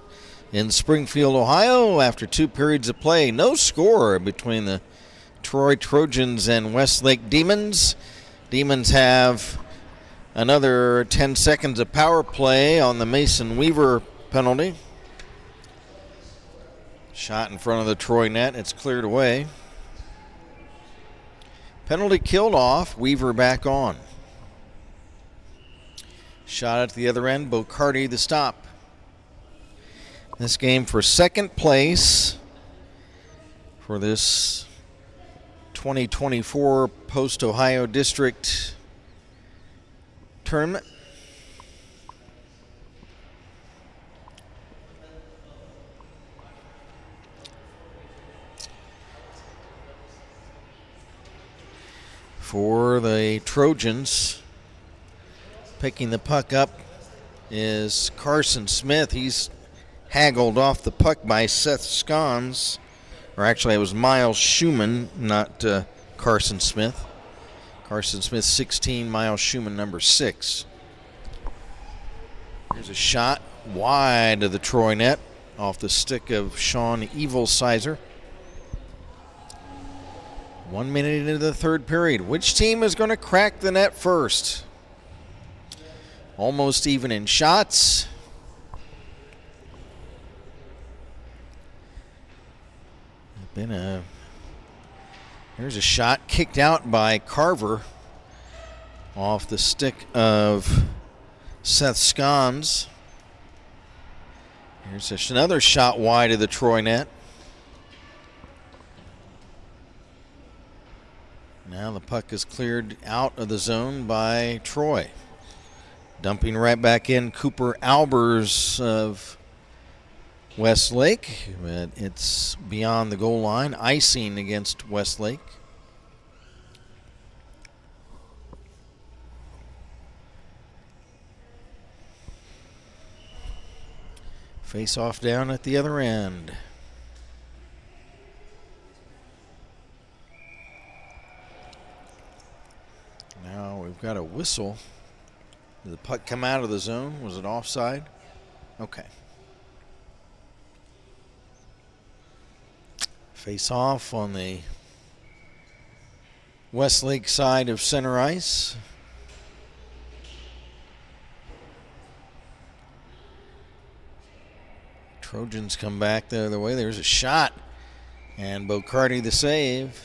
in Springfield, Ohio. After 2 periods of play, no score between the Troy Trojans and Westlake Demons. Demons have another 10 seconds of power play on the Mason Weaver penalty. Shot in front of the Troy net. It's cleared away. Penalty killed off. Weaver back on. Shot at the other end. Bocardi the stop. This game for second place for this 2024 Post-Ohio District tournament. For the Trojans, picking the puck up is Carson Smith. He's haggled off the puck by Seth Scons. Or actually, it was Miles Schumann, not Carson Smith. Carson Smith, 16, Miles Schumann, number 6. Here's a shot wide of the Troy net off the stick of Sean Evilsizer. 1 minute into the third period. Which team is going to crack the net first? Almost even in shots. Here's a shot kicked out by Carver off the stick of Seth Scons. Here's another shot wide of the Troy net. Now the puck is cleared out of the zone by Troy. Dumping right back in, Cooper Albers of Westlake. But it's beyond the goal line. Icing against Westlake. Face off down at the other end. Now we've got a whistle. Did the puck come out of the zone? Was it offside? Okay. Face off on the Westlake side of center ice. Trojans come back the other way. There's a shot. And Bocardi the save.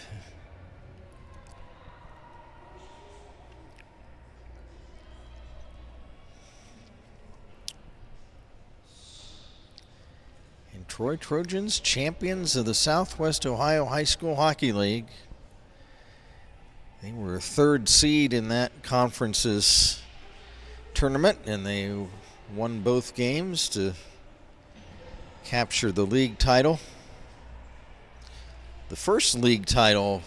Troy Trojans, champions of the Southwest Ohio High School Hockey League. They were third seed in that conference's tournament, and they won both games to capture the league title. The first league title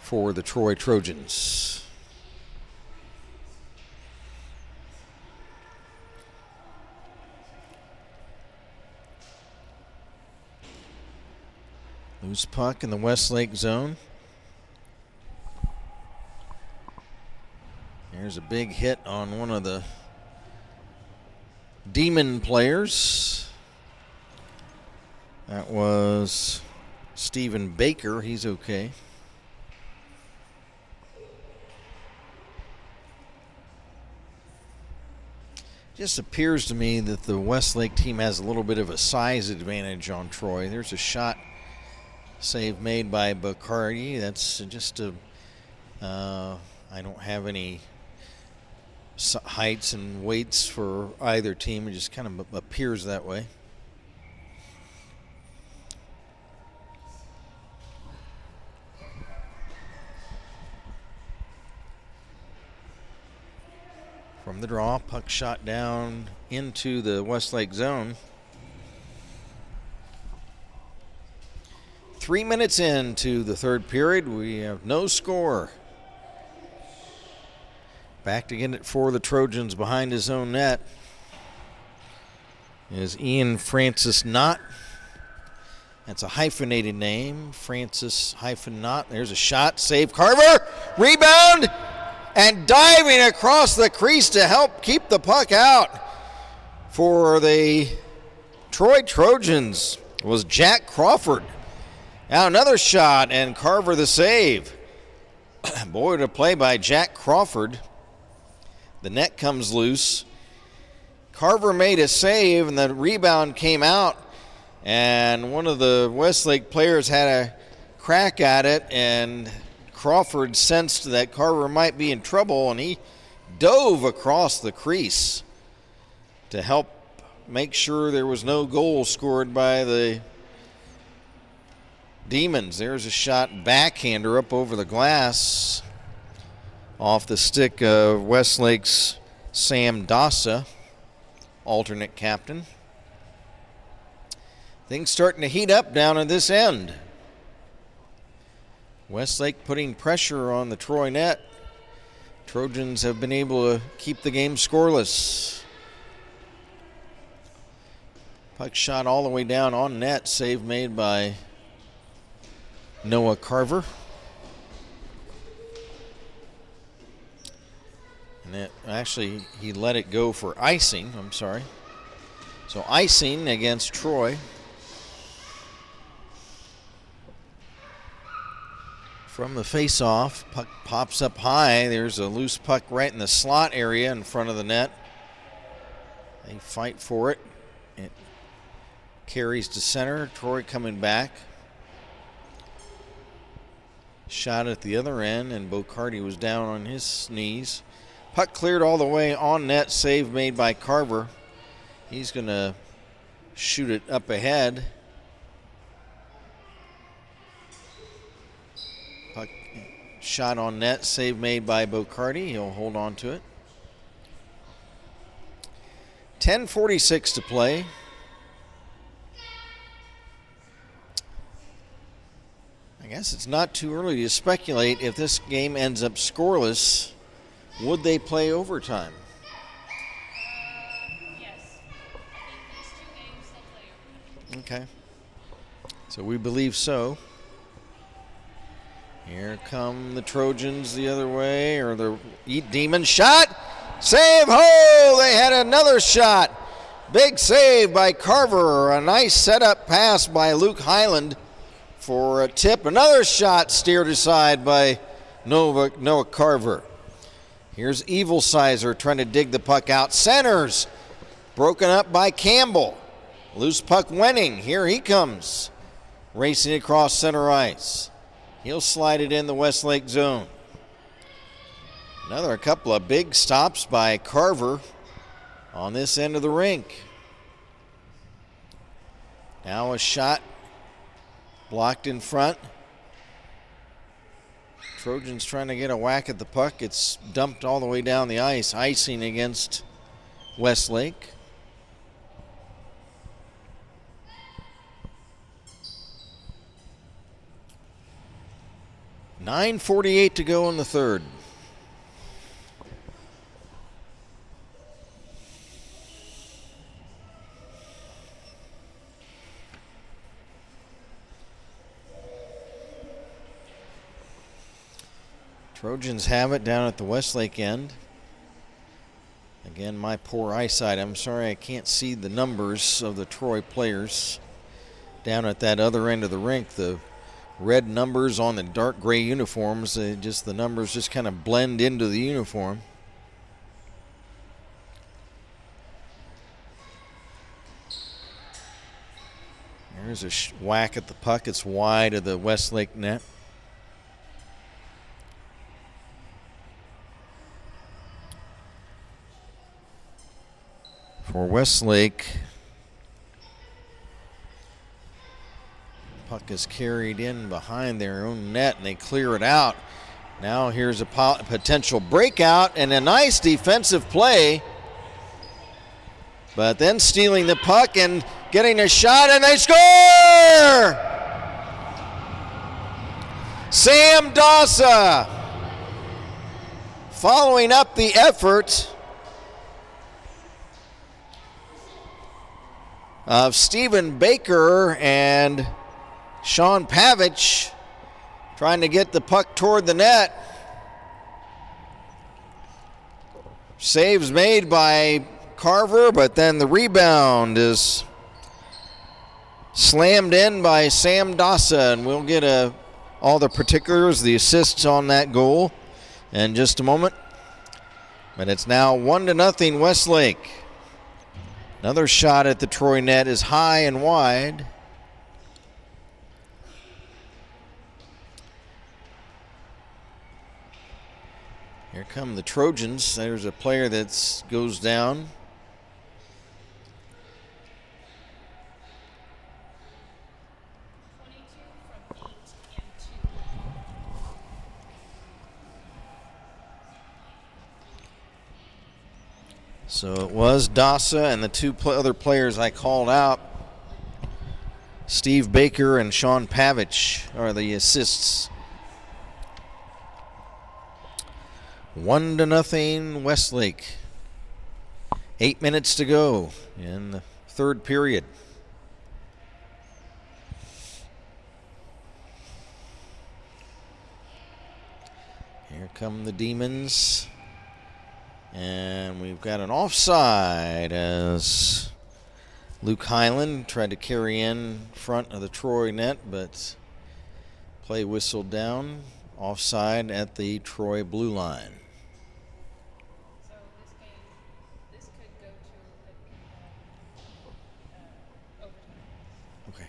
for the Troy Trojans. Loose puck in the Westlake zone. There's a big hit on one of the Demon players. That was Stephen Baker. He's okay. Just appears to me that the Westlake team has a little bit of a size advantage on Troy. There's a shot save made by Bacardi. That's just a, I don't have any heights and weights for either team. It just kind of appears that way. From the draw, puck shot down into the Westlake zone. 3 minutes into the third period, we have no score. Back to get it for the Trojans behind his own net is Ian Francis Knott That's a hyphenated name, Francis Not. There's a shot, save Carver, rebound, and diving across the crease to help keep the puck out for the Troy Trojans was Jack Crawford. Now another shot, and Carver the save. Boy, to play by Jack Crawford. The net comes loose. Carver made a save, and the rebound came out. And one of the Westlake players had a crack at it, and Crawford sensed that Carver might be in trouble, and he dove across the crease to help make sure there was no goal scored by the Demons. There's a shot, backhander up over the glass off the stick of Westlake's Sam Dassa, alternate captain. Things starting to heat up down at this end. Westlake putting pressure on the Troy net. Trojans have been able to keep the game scoreless. Puck shot all the way down on net. Save made by Noah Carver. And actually, he let it go for icing. I'm sorry. So icing against Troy. From the face-off, puck pops up high. There's a loose puck right in the slot area in front of the net. They fight for it. It carries to center. Troy coming back. Shot at the other end, and Bocardi was down on his knees. Puck cleared all the way on net. Save made by Carver. He's going to shoot it up ahead. Puck shot on net. Save made by Bocardi. He'll hold on to it. 10:46 to play. I guess it's not too early to speculate if this game ends up scoreless. Would they play overtime? Yes. I think these two games they'll play overtime. Okay. So we believe so. Here come the Trojans the other way, or the Demons. Shot! Save! Ho! They had another shot. Big save by Carver. A nice setup pass by Luke Highland for a tip. Another shot steered aside by Noah Carver. Here's Evil Sizer trying to dig the puck out. Centers. Broken up by Campbell. Loose puck winning. Here he comes. Racing across center ice. He'll slide it in the Westlake zone. A couple of big stops by Carver on this end of the rink. Now a shot blocked in front. Trojans trying to get a whack at the puck. It's dumped all the way down the ice. Icing against Westlake. .9:48 to go in the third. Trojans have it down at the Westlake end. Again, my poor eyesight. I'm sorry I can't see the numbers of the Troy players down at that other end of the rink. The red numbers on the dark gray uniforms, the numbers just kind of blend into the uniform. There's a whack at the puck. It's wide of the Westlake net. For Westlake, puck is carried in behind their own net, and they clear it out. Now here's a potential breakout and a nice defensive play. But then stealing the puck and getting a shot, and they score! Sam Dassa following up the effort of Stephen Baker, and Sean Pavich trying to get the puck toward the net. Saves made by Carver, but then the rebound is slammed in by Sam Dassa, and we'll get all the particulars, the assists on that goal in just a moment. But it's now 1-0 Westlake. Another shot at the Troy net is high and wide. Here come the Trojans. There's a player that goes down. So it was Dassa and the two other players I called out. Steve Baker and Sean Pavich are the assists. 1-0 Westlake. 8 minutes to go in the third period. Here come the Demons. And we've got an offside as Luke Highland tried to carry in front of the Troy net, but play whistled down. Offside at the Troy blue line. So this could go to overtime. Okay.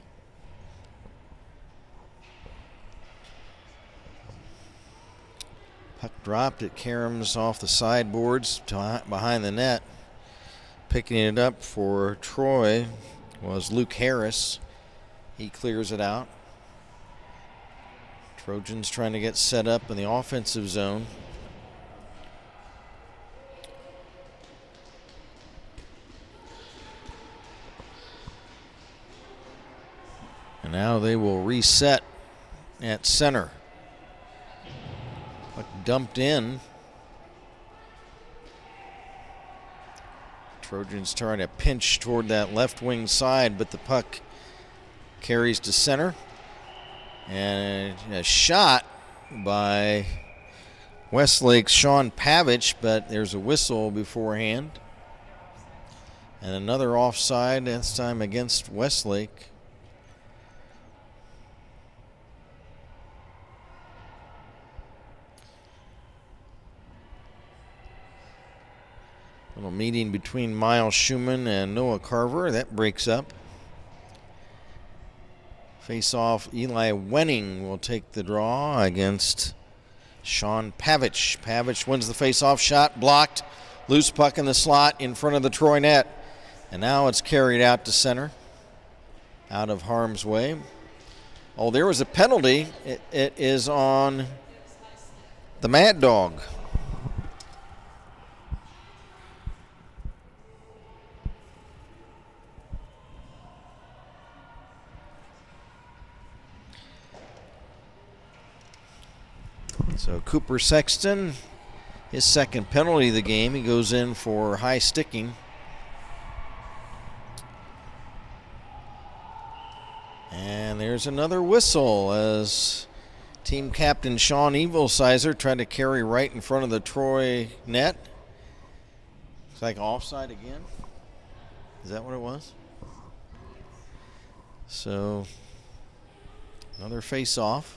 Puck dropped. It caroms off the sideboards behind the net. Picking it up for Troy was Luke Harris. He clears it out. Trojans trying to get set up in the offensive zone. And now they will reset at center. Puck dumped in. Trojans trying to pinch toward that left wing side, but the puck carries to center. And a shot by Westlake's Sean Pavich, but there's a whistle beforehand. And another offside, this time against Westlake. Little meeting between Miles Schumann and Noah Carver. That breaks up. Face-off, Eli Wenning will take the draw against Sean Pavich. Pavich wins the face-off shot, blocked. Loose puck in the slot in front of the Troy net. And now it's carried out to center, out of harm's way. Oh, there was a penalty. It is on the Mad Dog. So Cooper Sexton, his second penalty of the game. He goes in for high sticking. And there's another whistle as team captain Sean Evilsizer tried to carry right in front of the Troy net. It's like offside again. Is that what it was? So another face-off.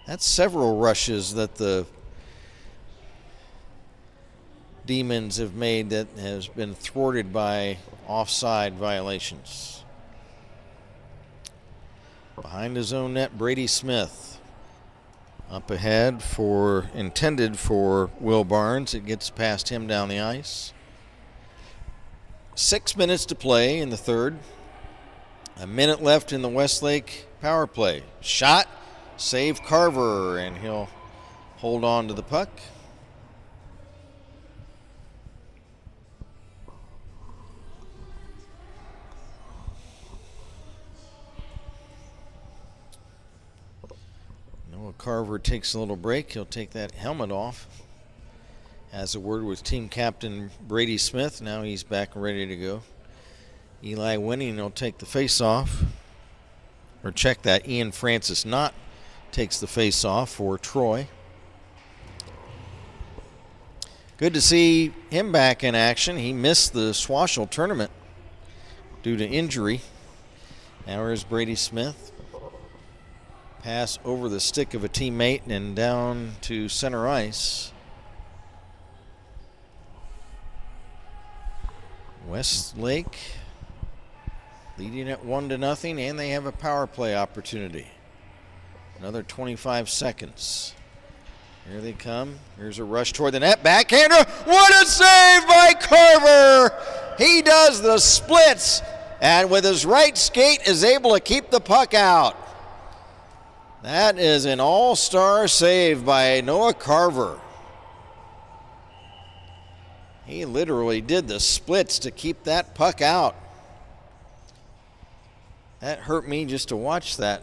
That's several rushes that the Demons have made that has been thwarted by offside violations. Behind his own net, Brady Smith. Up ahead intended for Will Barnes. It gets past him down the ice. 6 minutes to play in the third. A minute left in the Westlake power play. Shot. Save Carver, and he'll hold on to the puck. Noah Carver takes a little break. He'll take that helmet off. Has a word with team captain Brady Smith. Now he's back and ready to go. Eli Winning will take the face-off. or check that. Ian Francis Knott takes the face-off for Troy. Good to see him back in action. He missed the Swashel tournament due to injury. Now here's Brady Smith. Pass over the stick of a teammate and down to center ice. Westlake leading at 1-0, and they have a power play opportunity. Another 25 seconds. Here they come. Here's a rush toward the net. Backhander. What a save by Carver! He does the splits, and with his right skate is able to keep the puck out. That is an all-star save by Noah Carver. He literally did the splits to keep that puck out. That hurt me just to watch that.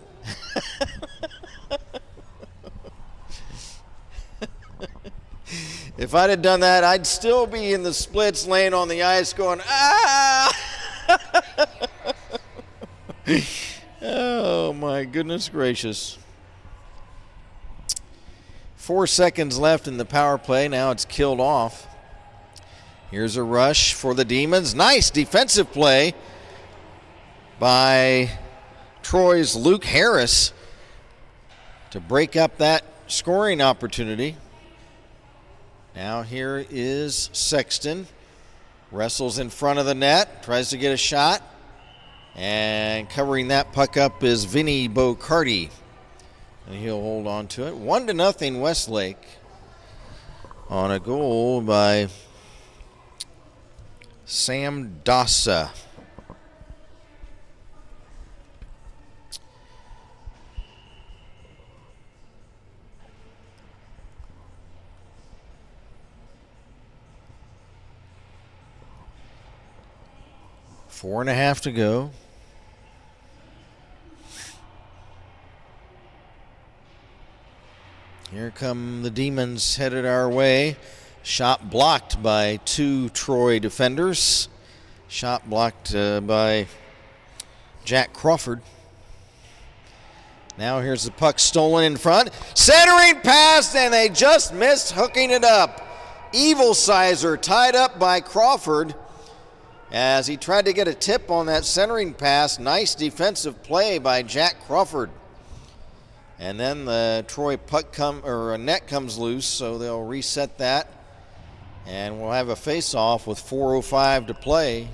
If I'd have done that, I'd still be in the splits laying on the ice going, ah! Oh, my goodness gracious. 4 seconds left in the power play. Now it's killed off. Here's a rush for the Demons. Nice defensive play by Troy's Luke Harris to break up that scoring opportunity. Now here is Sexton. Wrestles in front of the net, tries to get a shot. And covering that puck up is Vinny Bocardi. And he'll hold on to it. 1-0 Westlake on a goal by Sam Dassa. Four and a half to go. Here come the Demons headed our way. Shot blocked by 2 Troy defenders. Shot blocked by Jack Crawford. Now here's the puck stolen in front. Centering pass, and they just missed hooking it up. Evil Sizer tied up by Crawford as he tried to get a tip on that centering pass. Nice defensive play by Jack Crawford. And then the Troy net comes loose, so they'll reset that. And we'll have a face-off with 4:05 to play.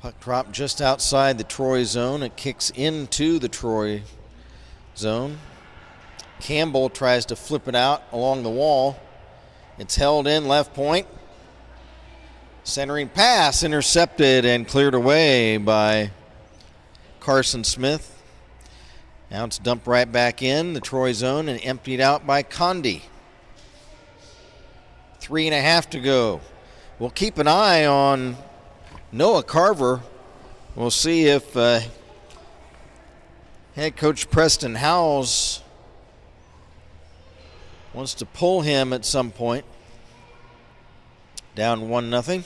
Puck drop just outside the Troy zone. It kicks into the Troy zone. Campbell tries to flip it out along the wall. It's held in left point. Centering pass intercepted and cleared away by Carson Smith. Now it's dumped right back in the Troy zone and emptied out by Condi. 3.5 to go. We'll keep an eye on Noah Carver. We'll see if head coach Preston Howes wants to pull him at some point. Down 1-0.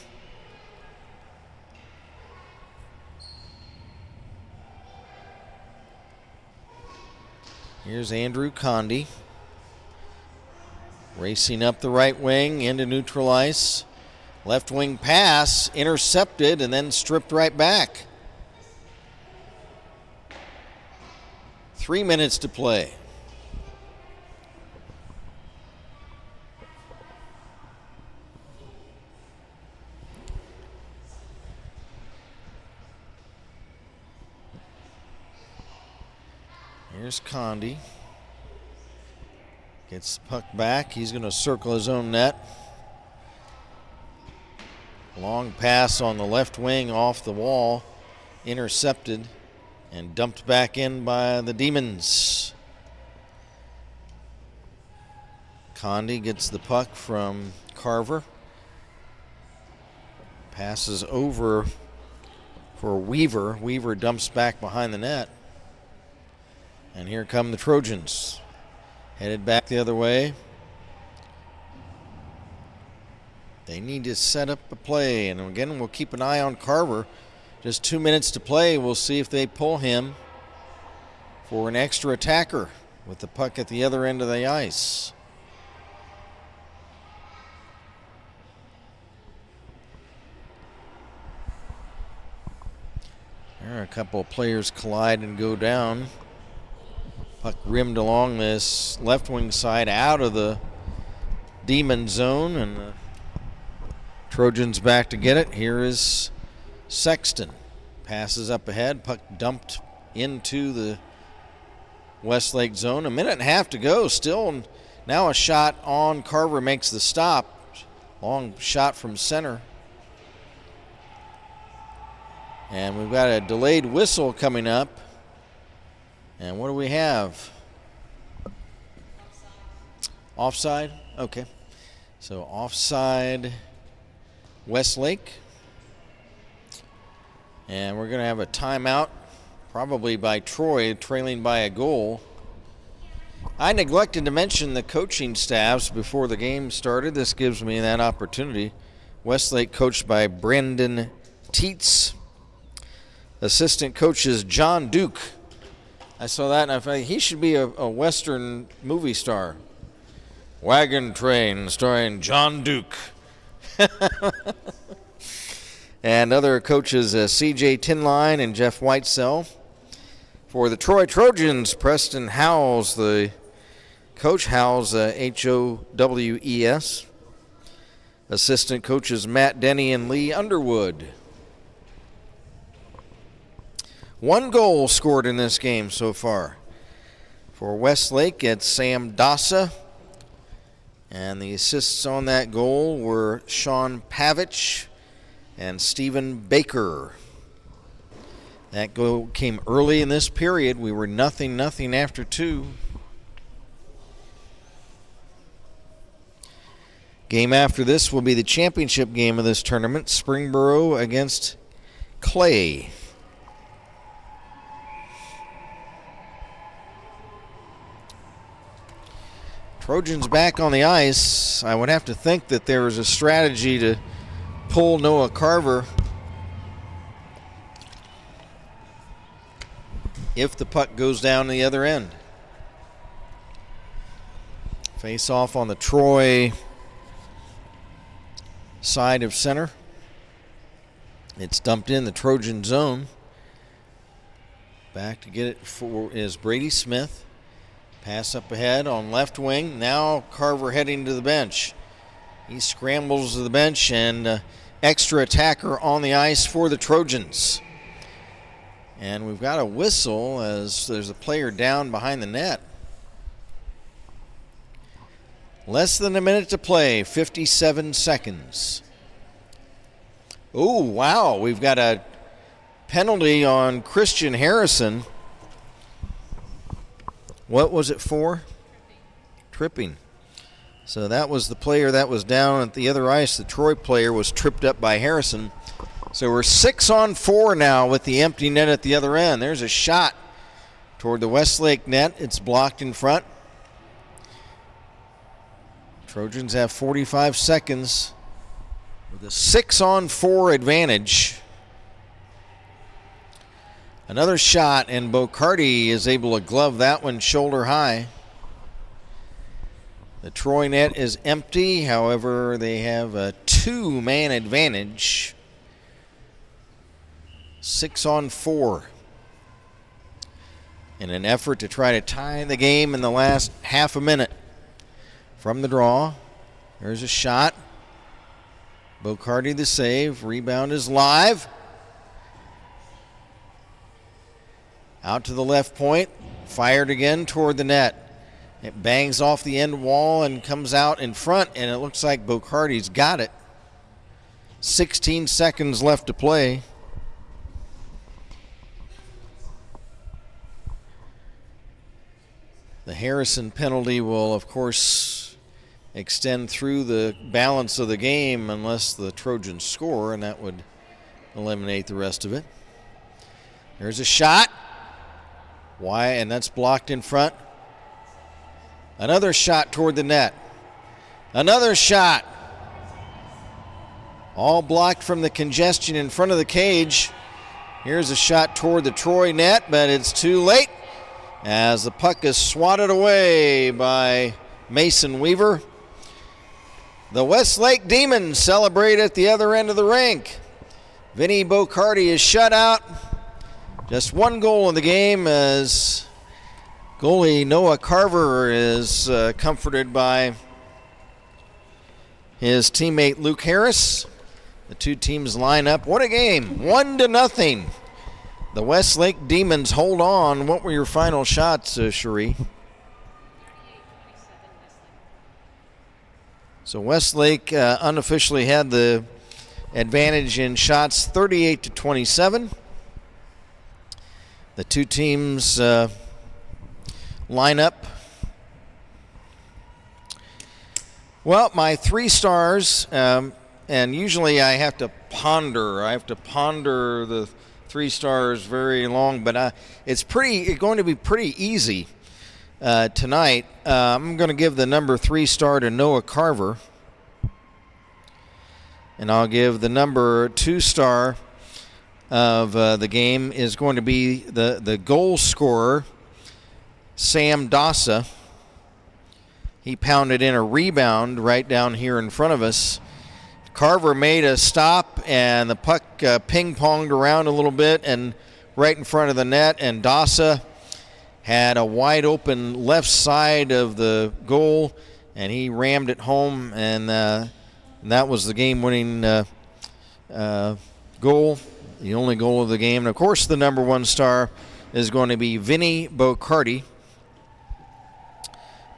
Here's Andrew Condi. Racing up the right wing into neutral ice. Left wing pass intercepted and then stripped right back. 3 minutes to play. Here's Condi. Gets the puck back. He's going to circle his own net. Long pass on the left wing off the wall. Intercepted and dumped back in by the Demons. Condi gets the puck from Carver. Passes over for Weaver. Weaver dumps back behind the net. And here come the Trojans. Headed back the other way. They need to set up a play. And again, we'll keep an eye on Carver. Just 2 minutes to play. We'll see if they pull him for an extra attacker with the puck at the other end of the ice. There are a couple of players collide and go down. Puck rimmed along this left wing side out of the Demon zone, and the Trojans back to get it. Here is Sexton. Passes up ahead. Puck dumped into the Westlake zone. A minute and a half to go still. Now a shot on Carver makes the stop. Long shot from center. And we've got a delayed whistle coming up. And what do we have? Offside? Okay. So offside Westlake. And we're going to have a timeout, probably by Troy, trailing by a goal. I neglected to mention the coaching staffs before the game started. This gives me that opportunity. Westlake coached by Brendan Teets. Assistant coach is John Duke. I saw that and I thought he should be a Western movie star. Wagon Train starring John Duke. And other coaches, C.J. Tinline and Jeff Whitesell. For the Troy Trojans, Preston Howes, the coach. Howes, Howes. Assistant coaches Matt Denny and Lee Underwood. 1 goal scored in this game so far. For Westlake, it's Sam Dassa. And the assists on that goal were Sean Pavich and Stephen Baker. That goal came early in this period. We were 0-0 after 2. Game after this will be the championship game of this tournament, Springboro against Clay. Trojans back on the ice. I would have to think that there was a strategy to pull Noah Carver if the puck goes down the other end. Face off on the Troy side of center. It's dumped in the Trojan zone. Back to get it for is Brady Smith. Pass up ahead on left wing. Now Carver heading to the bench. He scrambles to the bench, and extra attacker on the ice for the Trojans. And we've got a whistle as there's a player down behind the net. Less than a minute to play, 57 seconds. Oh, wow, we've got a penalty on Christian Harrison. What was it for? Tripping. So that was the player that was down at the other ice. The Troy player was tripped up by Harrison. So we're 6-on-4 now with the empty net at the other end. There's a shot toward the Westlake net. It's blocked in front. Trojans have 45 seconds with a 6-on-4 advantage. Another shot, and Bocardi is able to glove that one shoulder high. The Troy net is empty. However, they have a 2-man advantage. 6-on-4. In an effort to try to tie the game in the last half a minute. From the draw, there's a shot. Bocardi the save. Rebound is live. Out to the left point, fired again toward the net. It bangs off the end wall and comes out in front, and it looks like Bocardi's got it. 16 seconds left to play. The Harrison penalty will, of course, extend through the balance of the game unless the Trojans score, and that would eliminate the rest of it. There's a shot. Why? And that's blocked in front. Another shot toward the net. Another shot. All blocked from the congestion in front of the cage. Here's a shot toward the Troy net, but it's too late as the puck is swatted away by Mason Weaver. The Westlake Demons celebrate at the other end of the rink. Vinny Bocardi is shut out. Just one goal in the game as goalie Noah Carver is comforted by his teammate Luke Harris. The two teams line up. What a game. 1-0. The Westlake Demons hold on. What were your final shots, Cherie? 38-27 Westlake. So Westlake unofficially had the advantage in shots, 38-27. The two teams line up. Well, my 3 stars, and usually I have to ponder. The 3 stars very long, but it's going to be pretty easy tonight. I'm going to give the number 3 star to Noah Carver, and I'll give the number 2 star of the game is going to be the goal scorer, Sam Dassa. He pounded in a rebound right down here in front of us. Carver made a stop, and the puck ping-ponged around a little bit and right in front of the net, and Dassa had a wide-open left side of the goal, and he rammed it home, and that was the game-winning goal, the only goal of the game. And, of course, the number 1 star is going to be Vinny Bocardi.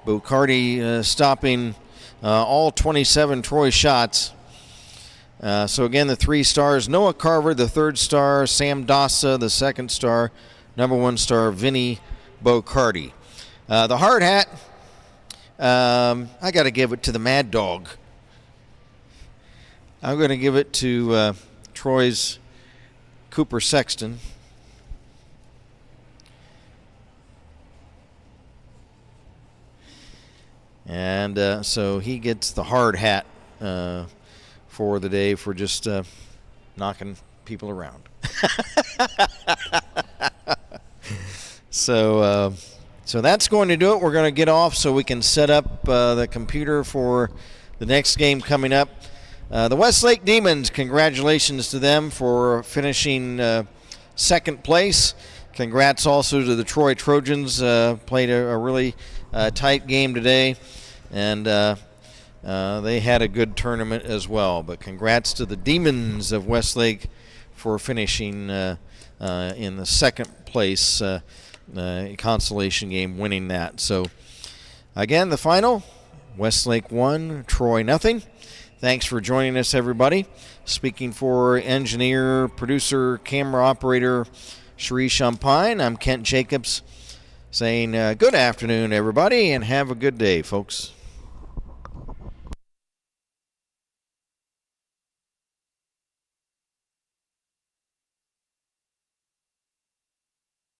Bocardi stopping all 27 Troy shots. So again, the 3 stars, Noah Carver, the 3rd star, Sam Dassa, the 2nd star, number 1 star, Vinny Bocardi. The hard hat, I got to give it to the Mad Dog. I'm going to give it to Troy's Cooper Sexton. And so he gets the hard hat for the day for just knocking people around. So that's going to do it. We're going to get off so we can set up the computer for the next game coming up. The Westlake Demons, congratulations to them for finishing 2nd place. Congrats also to the Troy Trojans. Played a really tight game today, and they had a good tournament as well. But congrats to the Demons of Westlake for finishing in the 2nd place consolation game, winning that. So, again, the final, Westlake 1, Troy nothing. Thanks for joining us, everybody. Speaking for engineer, producer, camera operator, Cherie Champagne, I'm Kent Jacobs saying good afternoon, everybody, and have a good day, folks.